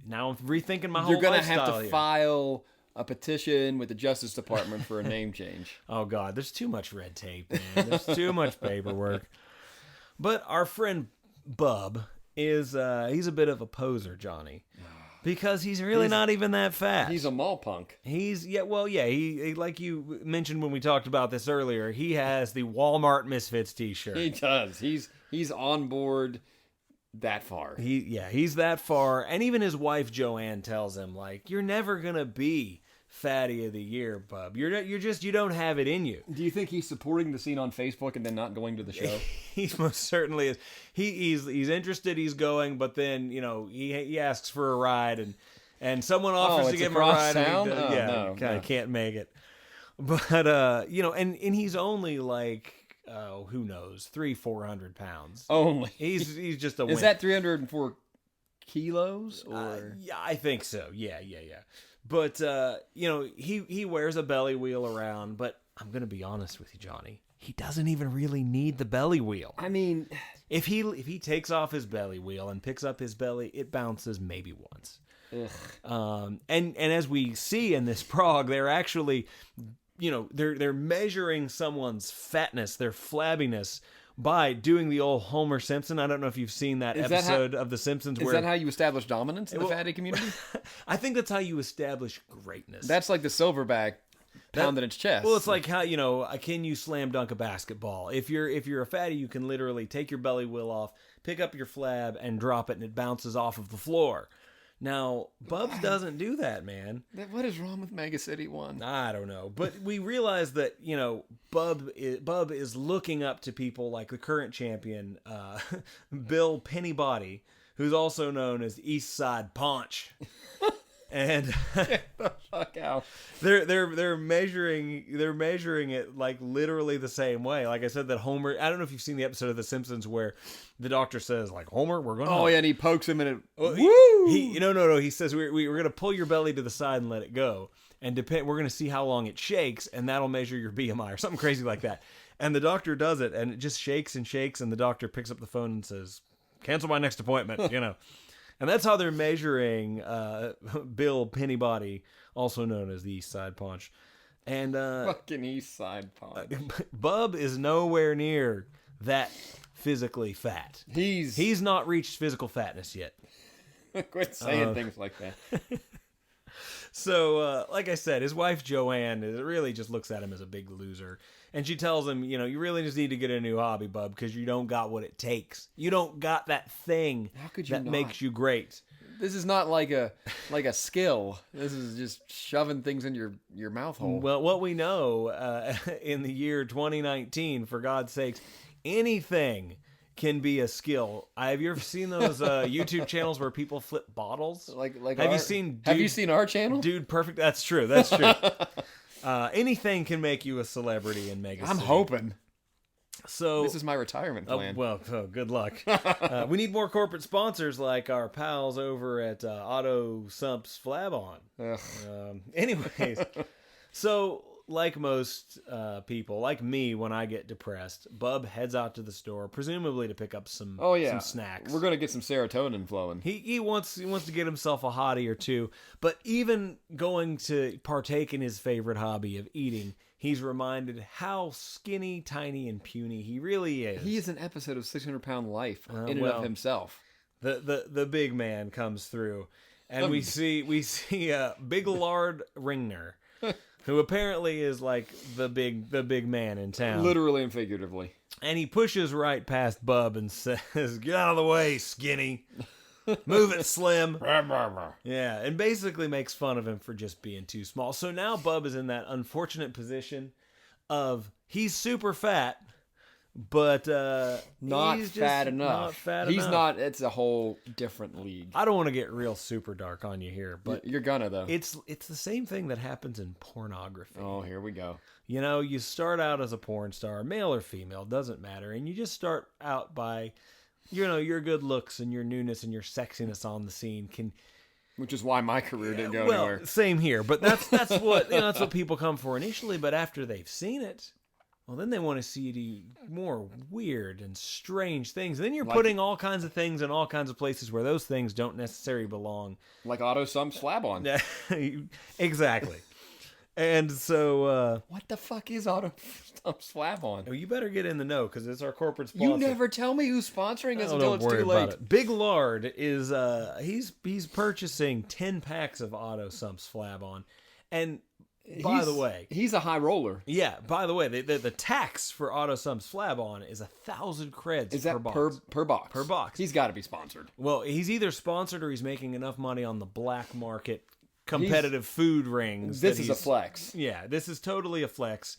now I'm rethinking my whole You're going to lifestyle have to here. file a petition with the Justice Department for a name change. Oh, God, there's too much red tape, man. There's too much paperwork. But our friend Bub is, he's a bit of a poser, Johnny. Because he's really not even that fat. He's a mall punk. He like you mentioned when we talked about this earlier, he has the Walmart Misfits t-shirt. He does. He's on board that far. He's that far. And even his wife Joanne tells him, like, you're never gonna be Fatty of the Year, Bub. You don't have it in you. Do you think he's supporting the scene on Facebook and then not going to the show? He most certainly is. He's interested. He's going, but then he asks for a ride, and someone offers to give him a ride. Town? And he can't make it. But and he's only like who knows, 300-400 pounds. Only. He's just a. Is that 304 kilos? Or yeah, I think so. Yeah. But, he wears a belly wheel around, but I'm going to be honest with you, Johnny. He doesn't even really need the belly wheel. I mean... If he takes off his belly wheel and picks up his belly, it bounces maybe once. And as we see in this prog, they're actually, they're measuring someone's fatness, their flabbiness, by doing the old Homer Simpson. I don't know if you've seen that episode of The Simpsons. Is that how you establish dominance in the fatty community? I think that's how you establish greatness. That's like the silverback pounding its chest. Well, it's like how, can you slam dunk a basketball? If you're a fatty, you can literally take your belly wheel off, pick up your flab, and drop it, and it bounces off of the floor. Now, Bubs doesn't do that, man. What is wrong with Mega City 1? I don't know. But we realize that, Bub is looking up to people like the current champion, Bill Pennybody, who's also known as East Side Punch. And get the fuck out. They're measuring it like literally the same way. Like I said, that Homer. I don't know if you've seen the episode of The Simpsons where the doctor says, like, Homer, we're going to. Oh yeah, and he pokes him in it. Woo! No. He says we're going to pull your belly to the side and let it go, and we're going to see how long it shakes, and that'll measure your BMI or something crazy like that. And the doctor does it, and it just shakes and shakes, and the doctor picks up the phone and says, "Cancel my next appointment." And that's how they're measuring Bill Pennybody, also known as the East Side Punch. And fucking East Side Punch. Bub is nowhere near that physically fat. He's not reached physical fatness yet. Quit saying things like that. So, like I said, his wife Joanne really just looks at him as a big loser. And she tells him, you really just need to get a new hobby, Bub, because you don't got what it takes. You don't got that thing that makes you great. This is not like a skill. This is just shoving things in your mouth hole. Well, what we know in the year 2019, for God's sakes, anything can be a skill. Have you ever seen those YouTube channels where people flip bottles? Have you seen our channel? Dude Perfect? That's true. That's true. Anything can make you a celebrity in Mega I'm City. hoping. So This is my retirement plan. Good luck. We need more corporate sponsors like our pals over at Auto Sumps Flab-On. Anyways, so like most people, like me, when I get depressed, Bub heads out to the store, presumably to pick up some snacks. We're gonna get some serotonin flowing. He wants to get himself a hottie or two, but even going to partake in his favorite hobby of eating, he's reminded how skinny, tiny, and puny he really is. He is an episode of 600-Pound Life in and of himself. The big man comes through, and we see Big Lard Ringner, who apparently is like the big man in town, literally and figuratively. And he pushes right past Bub and says, "Get out of the way, skinny. Move it, Slim." Yeah, and basically makes fun of him for just being too small. So now Bub is in that unfortunate position of he's super fat, but not he's fat just enough. Not fat he's enough. not. It's a whole different league. I don't want to get real super dark on you here, but you're gonna though. It's the same thing that happens in pornography. Oh, here we go. You know, you start out as a porn star, male or female, doesn't matter, and you just start out by, you know, your good looks and your newness and your sexiness on the scene can. Which is why my career didn't go anywhere. Same here, but that's what that's what people come for initially. But after they've seen it, well, then they want to see you do more weird and strange things. And then you're putting all kinds of things in all kinds of places where those things don't necessarily belong. Like Auto Sumps Flab-On. Exactly. And so... what the fuck is Auto Sumps Flab-On? Oh, you better get in the know, because it's our corporate sponsor. You never tell me who's sponsoring us until it's too late. Big Lard is... he's purchasing 10 packs of Auto Sumps Flab-On. And... By the way, he's a high roller. Yeah. By the way, the tax for Auto Sumps Flab-On is 1,000 creds is that per box. Per box? Per box. He's got to be sponsored. Well, he's either sponsored or he's making enough money on the black market competitive food rings. This is a flex. Yeah, this is totally a flex,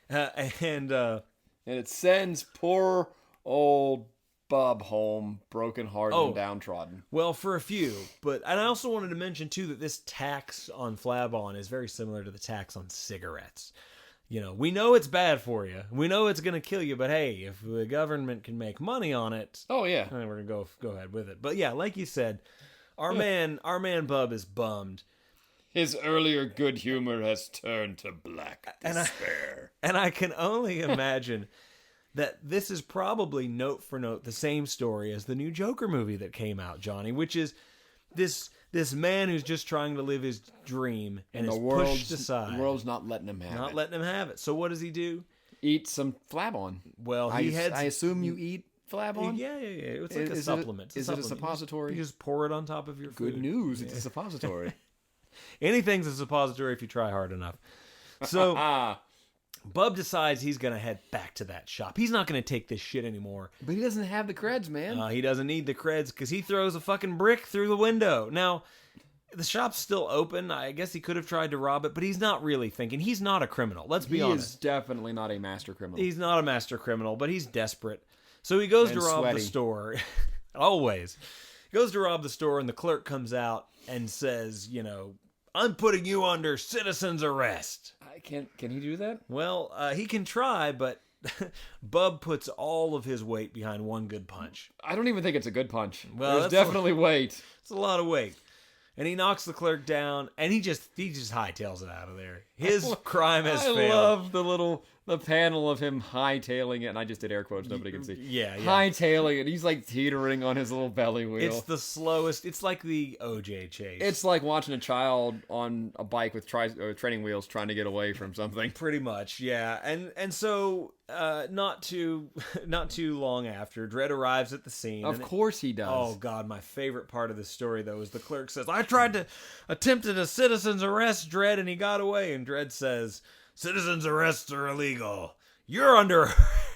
and it sends poor old Bub home, broken-hearted and downtrodden. Well, for a few, and I also wanted to mention too that this tax on Flab-On is very similar to the tax on cigarettes. You know, we know it's bad for you, we know it's going to kill you, but hey, if the government can make money on it, then we're gonna go ahead with it. But yeah, like you said, our man Bub is bummed. His earlier good humor has turned to black despair, and I can only imagine. That this is probably note for note the same story as the new Joker movie that came out, Johnny, which is this man who's just trying to live his dream and is pushed aside. The world's not letting him have it. Not letting him have it. So what does he do? Eat some Flab-On. Well, I assume you eat Flab-On? Yeah. It's like a supplement. Is it a suppository? You just pour it on top of your food. Good news. It's a suppository. Anything's a suppository if you try hard enough. So... Bub decides he's going to head back to that shop. He's not going to take this shit anymore. But he doesn't have the creds, man. He doesn't need the creds because he throws a fucking brick through the window. Now, the shop's still open. I guess he could have tried to rob it, but he's not really thinking. He's not a criminal. Let's be honest. He is definitely not a master criminal. He's not a master criminal, but he's desperate. So he goes to rob the store. Always. He goes to rob the store, and the clerk comes out and says, you know, I'm putting you under citizen's arrest. Can he do that? Well, he can try, but Bub puts all of his weight behind one good punch. I don't even think it's a good punch. Well, there's definitely weight. It's a lot of weight. And he knocks the clerk down, and he just hightails it out of there. His crime has failed. I love the panel of him hightailing it, and I just did air quotes, nobody can see. Yeah. Hightailing it. He's like teetering on his little belly wheel. It's the slowest. It's like the OJ chase. It's like watching a child on a bike with training wheels trying to get away from something. Pretty much, yeah. And so not too long after, Dredd arrives at the scene. Of course he does. Oh God, my favorite part of the story though is the clerk says, "I tried to attempted a citizen's arrest, Dredd, and he got away." And Dredd says, "Citizens' arrests are illegal. You're under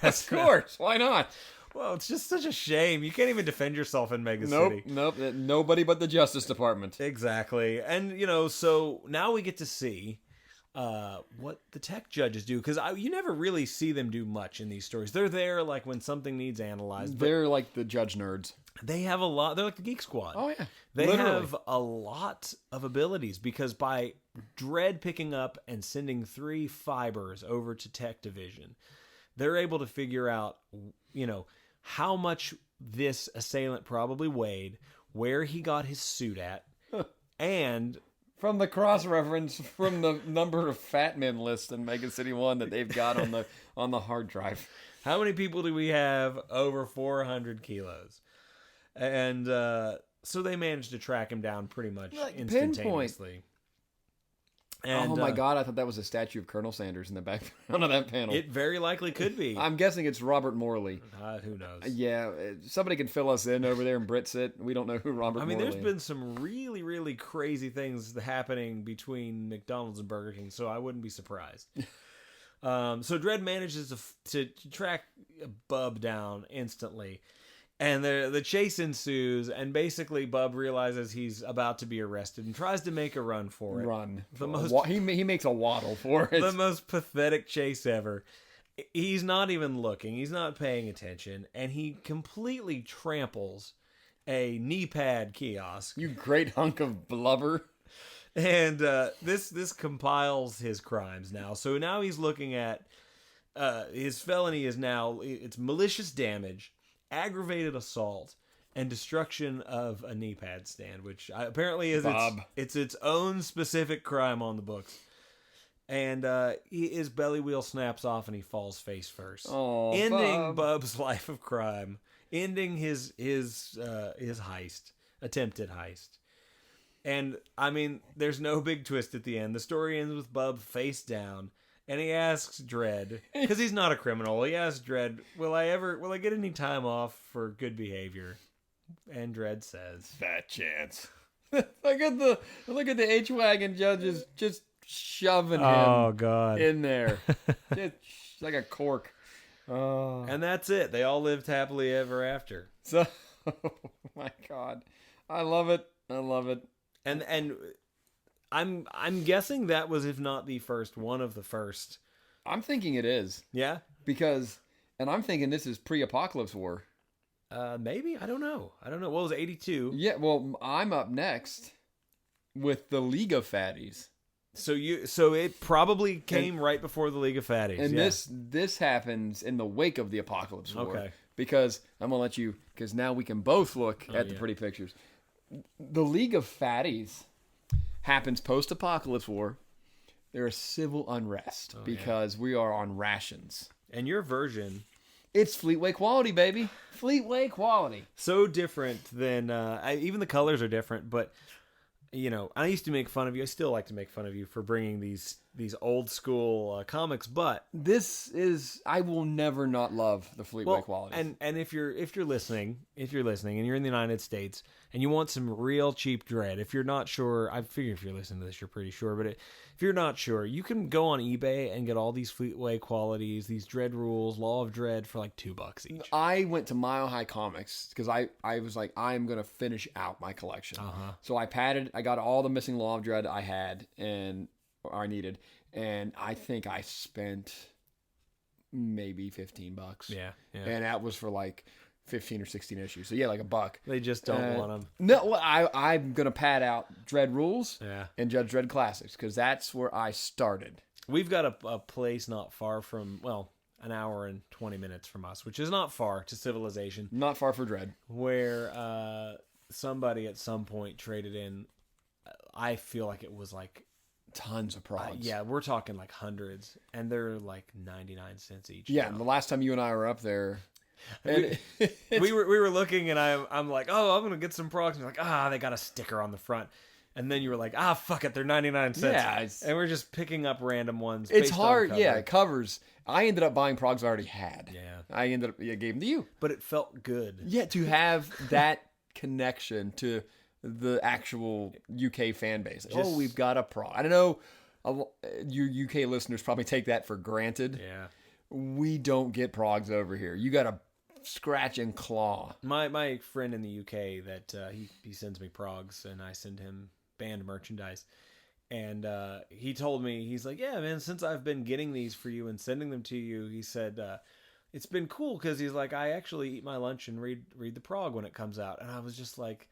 arrest." Of course. Why not? Well, it's just such a shame. You can't even defend yourself in Mega City. Nope. Nobody but the Justice Department. Exactly. And, you know, so now we get to see what the tech judges do, because you never really see them do much in these stories. They're there like when something needs analyzed. They're like the judge nerds. They have a lot. They're like the Geek Squad. Oh yeah, they literally have a lot of abilities, because by Dredd picking up and sending 3 fibers over to Tech Division, they're able to figure out, how much this assailant probably weighed, where he got his suit at, and from the cross-reference from the number of fat men list in Mega City 1 that they've got on the hard drive. How many people do we have over 400 kilos? And so they managed to track him down pretty much instantaneously. And, oh my God, I thought that was a statue of Colonel Sanders in the background of that panel. It very likely could be. I'm guessing it's Robert Morley. Who knows? Yeah, somebody can fill us in over there in Britsit. We don't know who Robert Morley is. There's been some really, really crazy things happening between McDonald's and Burger King, so I wouldn't be surprised. So Dredd manages to track Bub down instantly. And the chase ensues, and basically Bub realizes he's about to be arrested and tries to make a run for it. He makes a waddle for it. The most pathetic chase ever. He's not even looking. He's not paying attention, and he completely tramples a knee pad kiosk. You great hunk of blubber. And this compiles his crimes now. So now he's looking at his felony is now it's malicious damage, aggravated assault, and destruction of a knee pad stand, which apparently is its own specific crime on the books. And his belly wheel snaps off and he falls face first, ending Bub's life of crime, ending his attempted heist. And there's no big twist at the end. The story ends with Bub face down. And he asks Dredd, because he's not a criminal, he asks Dredd, will I get any time off for good behavior? And Dredd says, fat chance. look at the H-Wagon judges just shoving him in there. Just like a cork. Oh. And that's it. They all lived happily ever after. So, oh my God. I love it. And I'm guessing that was, if not the first, one of the first. I'm thinking it is. Yeah? And I'm thinking this is pre-Apocalypse War. Maybe? I don't know. What was it, 82? Yeah, well, I'm up next with the League of Fatties. So it probably came right before the League of Fatties. And this happens in the wake of the Apocalypse War. Okay. Because I'm going to let you, because now we can both look at the pretty pictures. The League of Fatties happens post-Apocalypse War. There is civil unrest because we are on rations. And your version... It's Fleetway quality, baby. Fleetway quality. So different than... even the colors are different, but... I used to make fun of you. I still like to make fun of you for bringing these old school comics, but this is, I will never not love the Fleetway quality. And if you're listening and you're in the United States and you want some real cheap Dredd, if you're not sure, I figure if you're listening to this, you're pretty sure, but if you're not sure, you can go on eBay and get all these Fleetway qualities, these Dredd rules, Law of Dredd for like $2 each. I went to Mile High Comics because I was like, I'm going to finish out my collection. So I got all the missing Law of Dredd I had or I needed. And I think I spent maybe $15. Yeah. And that was for like 15 or 16 issues. So yeah, like $1. They just don't want them. No, I'm going to pad out Dredd Rules and Judge Dredd Classics because that's where I started. We've got a place not far from, an hour and 20 minutes from us, which is not far to Civilization. Not far for Dredd. Where somebody at some point traded in, I feel like it was like, tons of prods. Yeah, we're talking like hundreds, and they're like 99 cents each. Yeah, and the last time you and I were up there, we were looking, and I'm like, I'm gonna get some prods. And you're like, they got a sticker on the front, and then you were like, fuck it, they're 99 cents. Yeah, and we're just picking up random ones. It's hard. Yeah, covers. I ended up buying prods I already had. Yeah, I ended up gave them to you, but it felt good. Yeah, to have that connection to the actual UK fan base. We've got a prod. I don't know, you UK listeners probably take that for granted. Yeah. We don't get progs over here. You got to scratch and claw. My friend in the UK that he sends me progs and I send him band merchandise. And he told me, he's like, yeah, man, since I've been getting these for you and sending them to you, he said, it's been cool because he's like, I actually eat my lunch and read the prog when it comes out. And I was just like,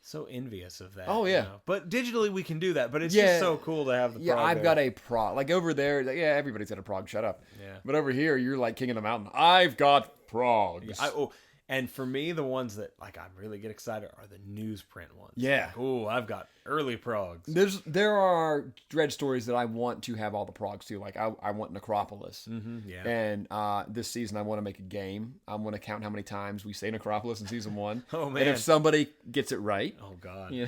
so envious of that. Oh, yeah. You know? But digitally we can do that. But it's Yeah. just so cool to have the prog. Yeah, I've there. got a prog. Like over there, yeah, everybody's got a prog. Shut up. Yeah. But over here, you're like king of the mountain. I've got progs. And for me, the ones that like I really get excited are the newsprint ones. Yeah. Like, ooh, I've got early progs. There are Dread stories that I want to have all the progs too. Like I want Necropolis. Yeah. And this season I want to make a game. I'm going to count how many times we say Necropolis in season 1. Oh, man. And if somebody gets it right. Oh God. Yeah.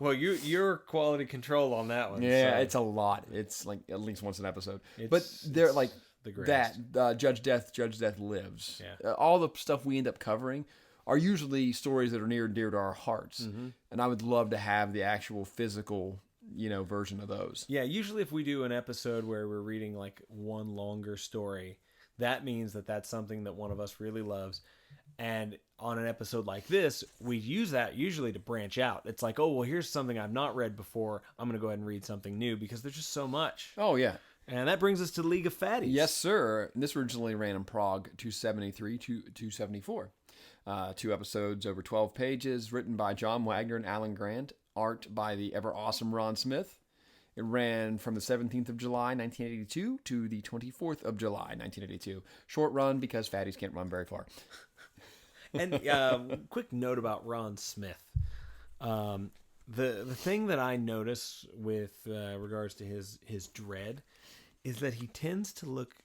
Well, you're quality control on that one. Yeah, so it's a lot. It's like at least once an episode. It's- But they're it's like the greatest. that Judge Death Lives. Yeah. All the stuff we end up covering are usually stories that are near and dear to our hearts. And I would love to have the actual physical, version of those. Yeah, usually if we do an episode where we're reading like one longer story, that means that that's something that one of us really loves. And on an episode like this, we use that usually to branch out. It's like, oh, well, here's something I've not read before. I'm going to go ahead and read something new because there's just so much. Oh, yeah. And that brings us to League of Fatties. Yes, sir. And this originally ran in Prague 273 to 274. 2 episodes over 12 pages, written by John Wagner and Alan Grant, art by the ever awesome Ron Smith. It ran from the 17th of July, 1982 to the 24th of July, 1982. Short run because fatties can't run very far. And quick note about Ron Smith. The thing that I notice with regards to his dread is that he tends to look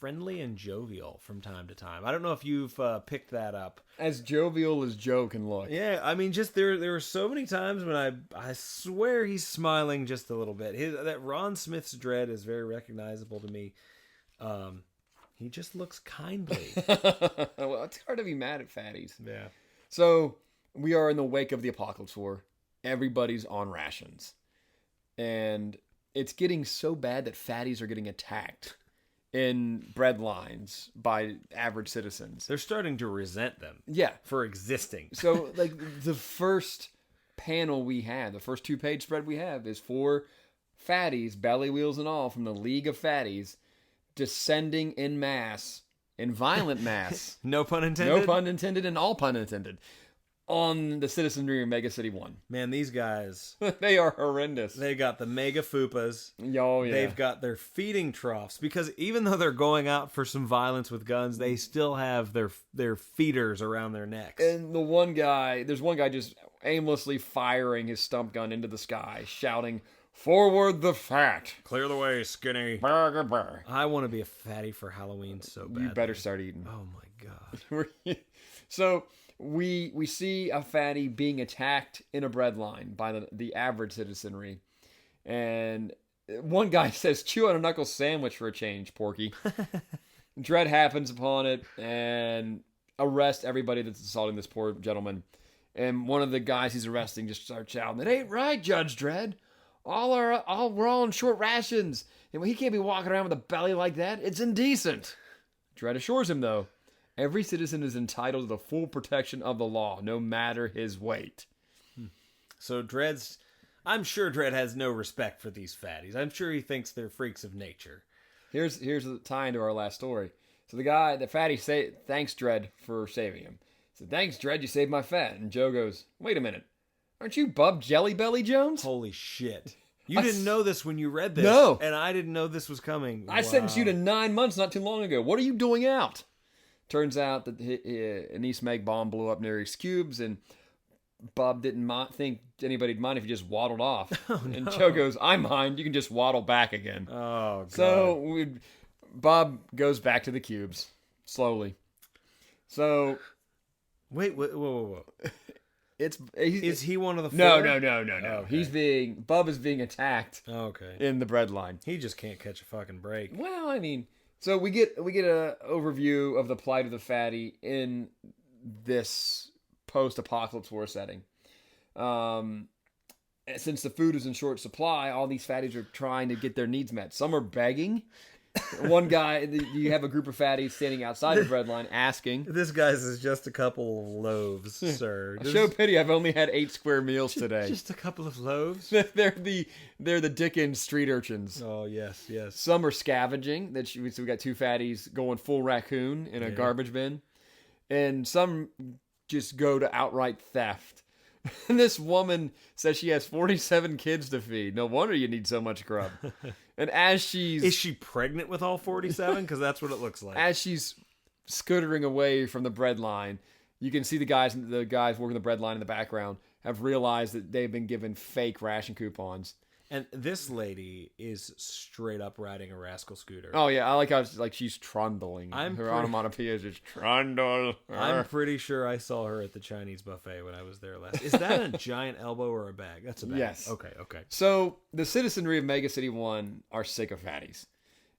friendly and jovial from time to time. I don't know if you've picked that up. As jovial as Joe can look. Yeah, I mean, just there were so many times when I swear he's smiling just a little bit. That Ron Smith's dread is very recognizable to me. He just looks kindly. Well, it's hard to be mad at fatties. Yeah. So we are in the wake of the Apocalypse War. Everybody's on rations. And it's getting so bad that fatties are getting attacked in bread lines by average citizens. They're starting to resent them. Yeah. For existing. So, like, the first panel we have, the first 2-page spread we have is 4 fatties, belly wheels and all, from the League of Fatties, descending in mass, in violent mass. No pun intended? No pun intended and all pun intended. On the citizenry of Mega City 1. Man, these guys, They are horrendous. they got the mega fupas. Oh, yeah. They've got their feeding troughs because even though they're going out for some violence with guns, they still have their feeders around their necks. And there's one guy just aimlessly firing his stump gun into the sky, shouting, "Forward the fat! Clear the way, skinny. Burger, burger." I want to be a fatty for Halloween so bad. You better start eating. Oh my god. So we see a fatty being attacked in a bread line by the average citizenry. And one guy says, "Chew on a knuckle sandwich for a change, Porky." Dread happens upon it and arrest everybody that's assaulting this poor gentleman. And one of the guys he's arresting just starts shouting, "It ain't right, Judge Dredd. We're all on short rations. And he can't be walking around with a belly like that. It's indecent." Dredd assures him, though, every citizen is entitled to the full protection of the law, no matter his weight. So I'm sure Dredd has no respect for these fatties. I'm sure he thinks they're freaks of nature. Here's the tie into our last story. So the fatty thanks Dredd for saving him. He said, "Thanks, Dredd, you saved my fat." And Joe goes, "Wait a minute. Aren't you Bub Jelly Belly Jones?" Holy shit. You didn't know this when you read this. No. And I didn't know this was coming. I sentenced you to 9 months not too long ago. What are you doing out? Turns out that an East Meg bomb blew up near his cubes, and Bob didn't think anybody'd mind if he just waddled off. Oh, no. And Joe goes, "I mind. You can just waddle back again." Oh, God. So Bob goes back to the cubes slowly. So Wait, whoa. Is he one of the 4? No. Okay. Bub is being attacked Okay. in the bread line. He just can't catch a fucking break. Well, I mean, so we get a overview of the plight of the fatty in this post-apocalypse war setting. Since the food is in short supply, all these fatties are trying to get their needs met. Some are begging, One guy, you have a group of fatties standing outside the bread line asking. This guy's is just a couple of loaves, sir. Show pity, I've only had 8 square meals today. Just a couple of loaves? They're the Dickens street urchins. Oh, yes, yes. Some are scavenging. So we got 2 fatties going full raccoon in a garbage bin. And some just go to outright theft. And this woman says she has 47 kids to feed. No wonder you need so much grub. And as she's... Is she pregnant with all 47? Because that's what it looks like. As she's scootering away from the bread line, you can see the guys working the bread line in the background have realized that they've been given fake ration coupons. And this lady is straight up riding a rascal scooter. Oh yeah, I like how she's trundling. Her onomatopoeia is just trundle. I'm pretty sure I saw her at the Chinese buffet when I was there last. Is that a giant elbow or a bag? That's a bag. Yes. Okay. So the citizenry of Mega City 1 are sick of fatties.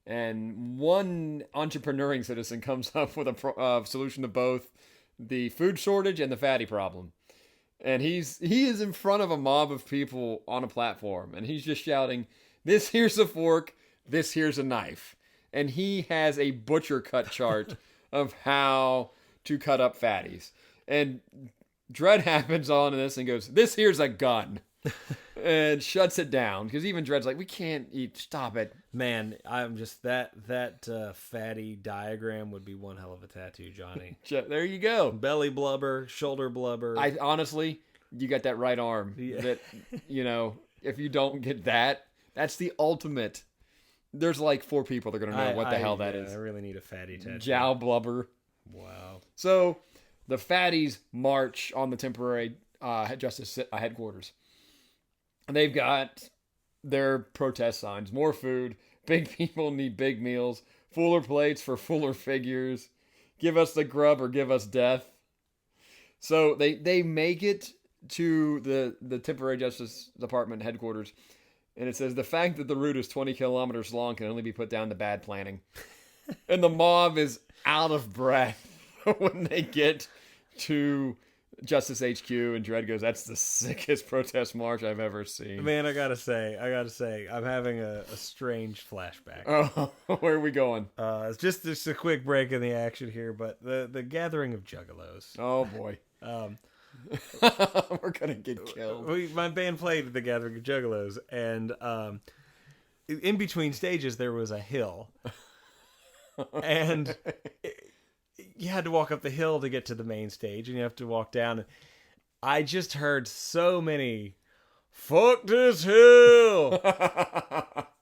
And one entrepreneuring citizen comes up with a solution to both the food shortage and the fatty problem. And he is in front of a mob of people on a platform, and he's just shouting, "This here's a fork, this here's a knife." And he has a butcher cut chart of how to cut up fatties. And Dredd happens on this and goes, "This here's a gun." And shuts it down, because even Dredd's like, "We can't eat, stop it." Man, I'm just that fatty diagram would be one hell of a tattoo, Johnny. There you go. Belly blubber, shoulder blubber. I honestly, you got that right arm. Yeah. That, if you don't get that, that's the ultimate. There's like 4 people that are going to know what the hell that is. I really need a fatty tattoo. Jow blubber. Wow. So the fatties march on the temporary justice headquarters. And they've got their protest signs. More food. Big people need big meals. Fuller plates for fuller figures. Give us the grub or give us death. So they make it to the temporary justice department headquarters. And it says, the fact that the route is 20 kilometers long can only be put down to bad planning. And the mob is out of breath when they get to Justice HQ, and Dredd goes, "That's the sickest protest march I've ever seen." Man, I gotta say, I'm having a strange flashback. Oh, where are we going? It's just a quick break in the action here, but the gathering of juggalos. Oh boy, we're gonna get killed. My band played the gathering of juggalos, and in between stages there was a hill, and you had to walk up the hill to get to the main stage, and you have to walk down. I just heard so many, "Fuck this hill!"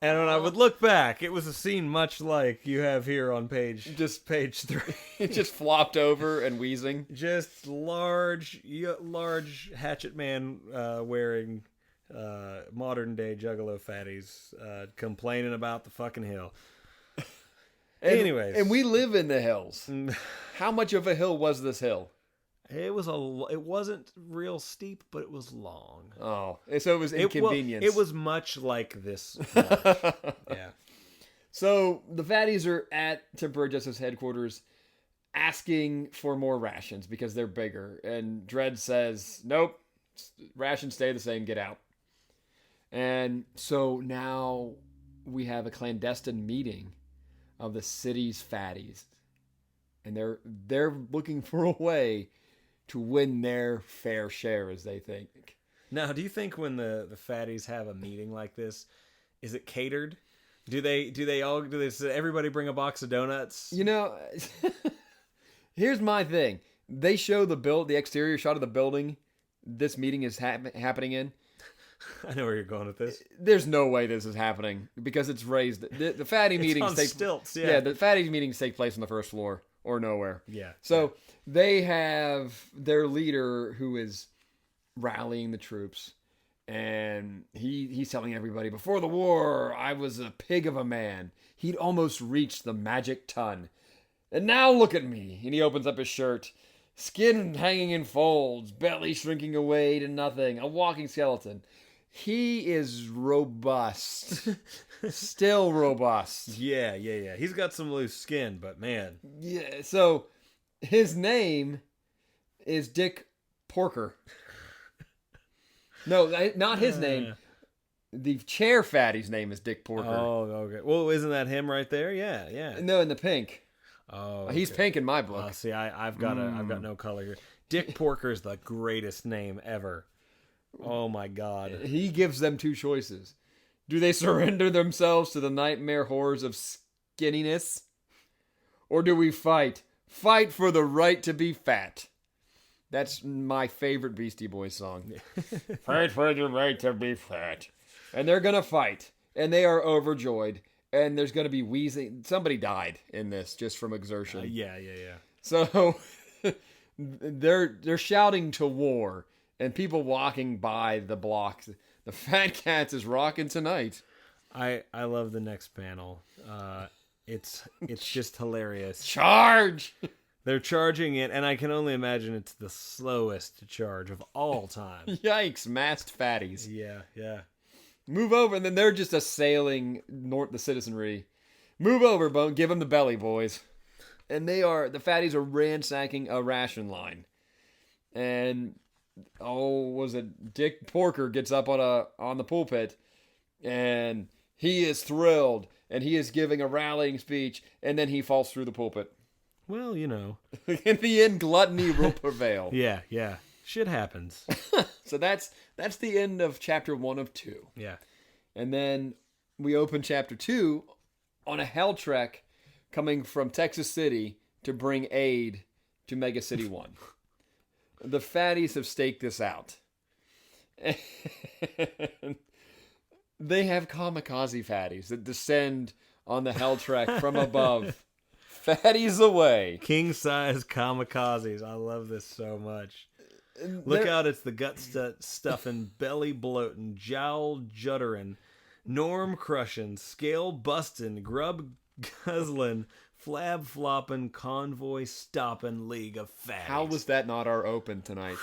And when I would look back, it was a scene much like you have here on page 3. It just flopped over and wheezing. Just large hatchet man wearing modern day juggalo fatties complaining about the fucking hill. Anyways, and we live in the hills. How much of a hill was this hill? It wasn't real steep, but it was long. Oh, so it was inconvenience. It was much like this. Yeah. So the fatties are at temporary justice headquarters asking for more rations because they're bigger. And Dredd says, "Nope, rations stay the same, get out." And so now we have a clandestine meeting of the city's fatties. And they're looking for a way to win their fair share, as they think. Now, do you think when the fatties have a meeting like this, is it catered? Do they say everybody bring a box of donuts? Here's my thing. They show the exterior shot of the building this meeting is happening in. I know where you're going with this. There's no way this is happening because it's raised. The fatty meetings take stilts. Yeah, the fatty meetings take place on the first floor or nowhere. Yeah. So they have their leader who is rallying the troops, and he's telling everybody, "Before the war, I was a pig of a man. He'd almost reached the magic ton. And now look at me." And he opens up his shirt. Skin hanging in folds, belly shrinking away to nothing, a walking skeleton. He is robust. Still robust. Yeah. He's got some loose skin, but man. Yeah, so his name is Dick Porker. No, not his name. The chair fatty's name is Dick Porker. Oh, okay. Well, isn't that him right there? Yeah, yeah. No, in the pink. Oh, He's pink in my book. See, I've got no color here. Dick Porker's the greatest name ever. Oh my God. He gives them two choices. Do they surrender themselves to the nightmare horrors of skinniness? Or do we fight? Fight for the right to be fat. That's my favorite Beastie Boys song. Fight for the right to be fat. And they're going to fight. And they are overjoyed. And there's going to be wheezing. Somebody died in this just from exertion. Yeah. So they're shouting to war. And people walking by the blocks. The Fat Cats is rocking tonight. I love the next panel. It's just hilarious. Charge! They're charging it, and I can only imagine it's the slowest charge of all time. Yikes, masked fatties. Yeah. Move over, and then they're just assailing the citizenry. Move over, Bone. Give them the belly, boys. And the fatties are ransacking a ration line. And, Dick Porker gets up on the pulpit, and he is thrilled, and he is giving a rallying speech, and then he falls through the pulpit. Well, In the end, gluttony will prevail. Yeah. Shit happens. So that's the end of chapter 1 of 2. Yeah. And then we open chapter 2 on a hell trek coming from Texas City to bring aid to Mega City 1. The fatties have staked this out. And they have kamikaze fatties that descend on the hell trek from above. Fatties away. King size kamikazes. I love this so much. Look out, it's the gut stuffing, belly bloating, jowl juddering, norm crushing, scale busting, grub guzzling, flab flopping, convoy stopping league of fatties. How was that not our open tonight?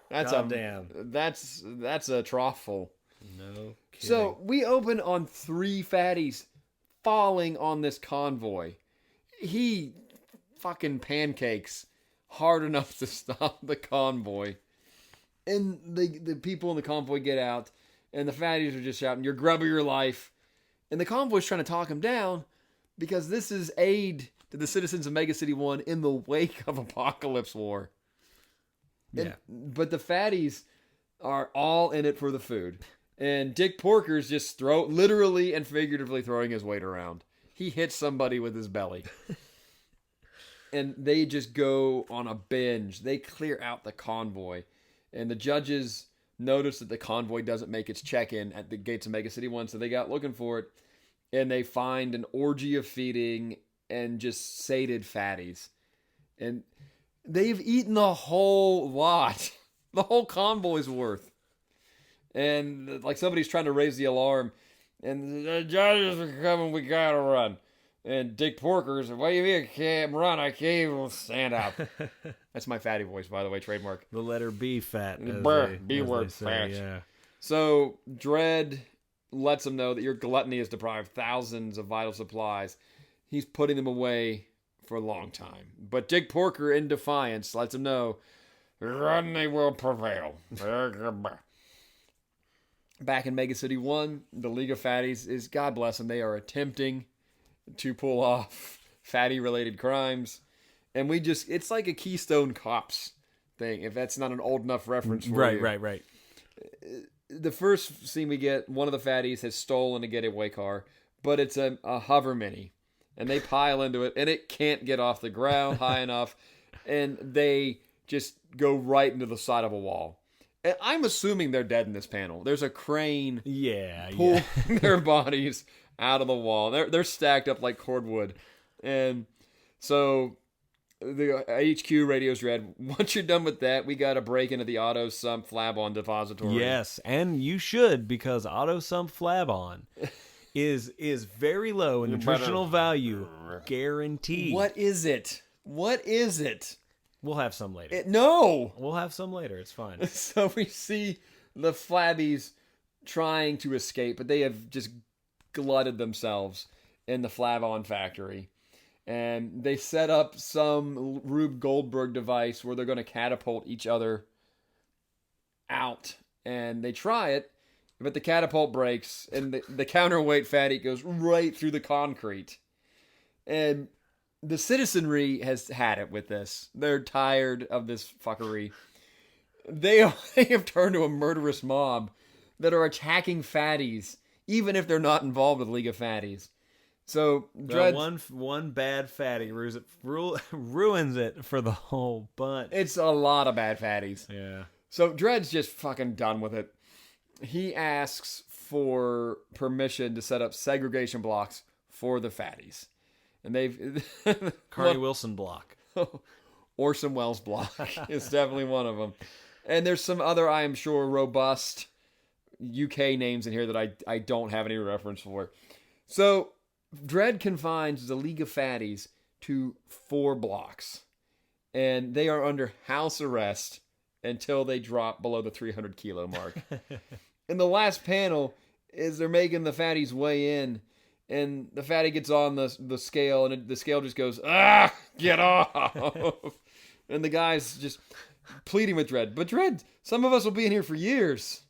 That's Goddamn. That's a troughful. No kidding. So we open on 3 fatties falling on this convoy. He fucking pancakes hard enough to stop the convoy. And the people in the convoy get out, and the fatties are just shouting, "You're grub of your life." And the convoy's trying to talk him down because this is aid to the citizens of Mega City 1 in the wake of Apocalypse War. Yeah. But the fatties are all in it for the food. And Dick Porker's just literally and figuratively throwing his weight around. He hits somebody with his belly. And they just go on a binge. They clear out the convoy. And the judges notice that the convoy doesn't make its check-in at the gates of Mega City 1, so they got looking for it. And they find an orgy of feeding and just sated fatties. And they've eaten the whole lot. The whole convoy's worth. And like somebody's trying to raise the alarm. And the judges are coming, we gotta run. And Dick Porker's, what do you mean I can't run? I can't even stand up. That's my fatty voice, by the way, trademark. The letter B fat. B word fat. Yeah. So Dredd lets them know that your gluttony has deprived thousands of vital supplies. He's putting them away for a long time. But Dick Porker, in defiance, lets them know gluttony will prevail. Back in Mega City 1, the League of Fatties is, God bless them, they are attempting to pull off fatty-related crimes. And it's like a Keystone Cops thing, if that's not an old enough reference for you. Right. The first scene we get, one of the fatties has stolen a getaway car, but it's a hover mini. And they pile into it, and it can't get off the ground high enough. And they just go right into the side of a wall. And I'm assuming they're dead in this panel. There's a crane pulling their bodies out of the wall. They're stacked up like cordwood. And so the HQ radios Dredd, once you're done with that, we got to break into the Auto Sump Flab-On Depository. Yes, and you should, because Auto Sump Flab-On is very low in nutritional value, guaranteed. What is it? We'll have some later. No! We'll have some later. It's fine. So we see the Flabbies trying to escape, but they have just glutted themselves in the Flab-On factory. And they set up some Rube Goldberg device where they're going to catapult each other out. And they try it, But the catapult breaks, and the counterweight fatty goes right through the concrete. And the citizenry has had it with this. They're tired of this fuckery. They have turned to a murderous mob that are attacking fatties, even if they're not involved with League of Fatties. So one bad fatty ruins it for the whole bunch. It's a lot of bad fatties. Yeah. So Dredd's just fucking done with it. He asks for permission to set up segregation blocks for the fatties. And they've... Carney Wilson block. Orson Welles block is definitely one of them. And there's some other, I am sure, robust UK names in here that I don't have any reference for. So Dredd confines the League of Fatties to 4 blocks. And they are under house arrest until they drop below the 300 kilo mark. And the last panel is they're making the fatties weigh in, and the fatty gets on the scale, and the scale just goes, get off. And the guy's just pleading with Dredd. But Dredd, some of us will be in here for years.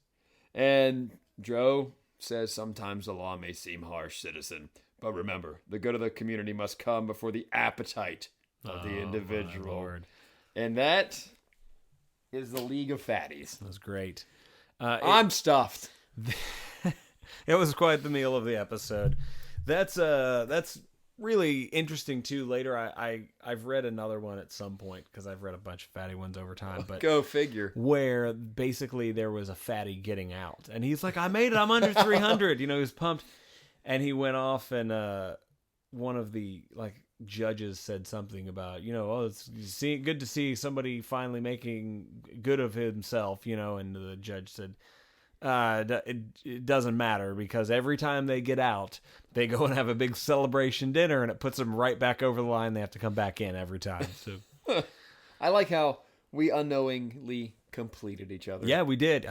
And Joe says, sometimes the law may seem harsh, citizen. But remember, the good of the community must come before the appetite of the individual. My Lord. And that is the League of Fatties. That was great. I'm stuffed. It was quite the meal of the episode. That's really interesting too. Later, I've read another one at some point because I've read a bunch of fatty ones over time. But go figure. Where basically there was a fatty getting out, and he's like, "I made it. I'm under 300." He was pumped, and he went off, and one of the judges said something about, it's good to see somebody finally making good of himself, and the judge said, it doesn't matter because every time they get out, they go and have a big celebration dinner and it puts them right back over the line. They have to come back in every time. So I like how we unknowingly completed each other. Yeah, we did.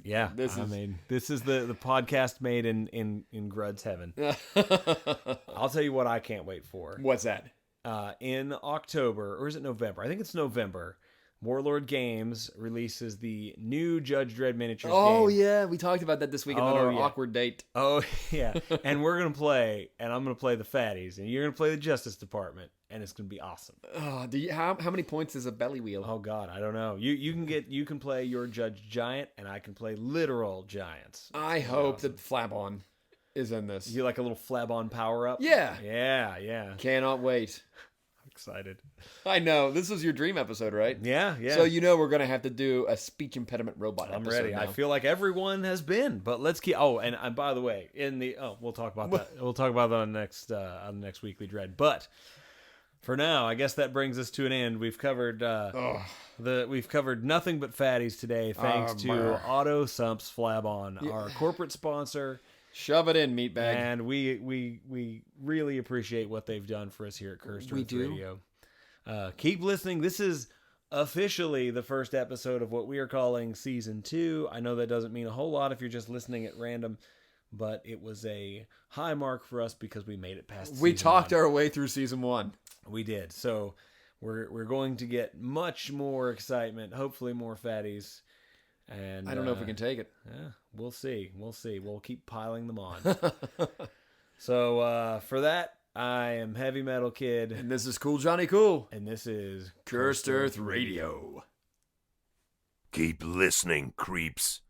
This is the podcast made in Grud's heaven. I'll tell you what I can't wait for. What's that? In October, or is it November? I think it's November. Warlord Games releases the new Judge Dredd miniatures game. Oh, yeah. We talked about that this week on our awkward date. Oh, yeah. And we're going to play, and I'm going to play the fatties, and you're going to play the Justice Department, and it's going to be awesome. How many points is a belly wheel? Oh, God, I don't know. You can play your Judge Giant, and I can play literal giants. I hope that Flabon is in this. You like a little Flabon power-up? Yeah. Yeah. Cannot wait. Excited. I know. This was your dream episode, right? Yeah. So we're going to have to do a speech impediment robot I'm episode ready. now. I feel like everyone has been, but let's keep... Oh, and by the way, we'll talk about that. We'll talk about that on the next Weekly Dread. But for now, I guess that brings us to an end. We've covered we've covered nothing but fatties today, thanks to Auto Sumps Flabon, our corporate sponsor. Shove it in, meatbag. And we really appreciate what they've done for us here at Cursed Earth Radio. Keep listening. This is officially the first episode of what we are calling Season 2. I know that doesn't mean a whole lot if you're just listening at random, but it was a high mark for us because we made it past We Season talked 1. our way through Season 1. We did. So we're going to get much more excitement, hopefully more fatties. And I don't know if we can take it. Yeah, we'll see. We'll keep piling them on. So for that, I am Heavy Metal Kid. And this is Cool Johnny Cool. And this is Cursed Earth Radio. Keep listening, creeps.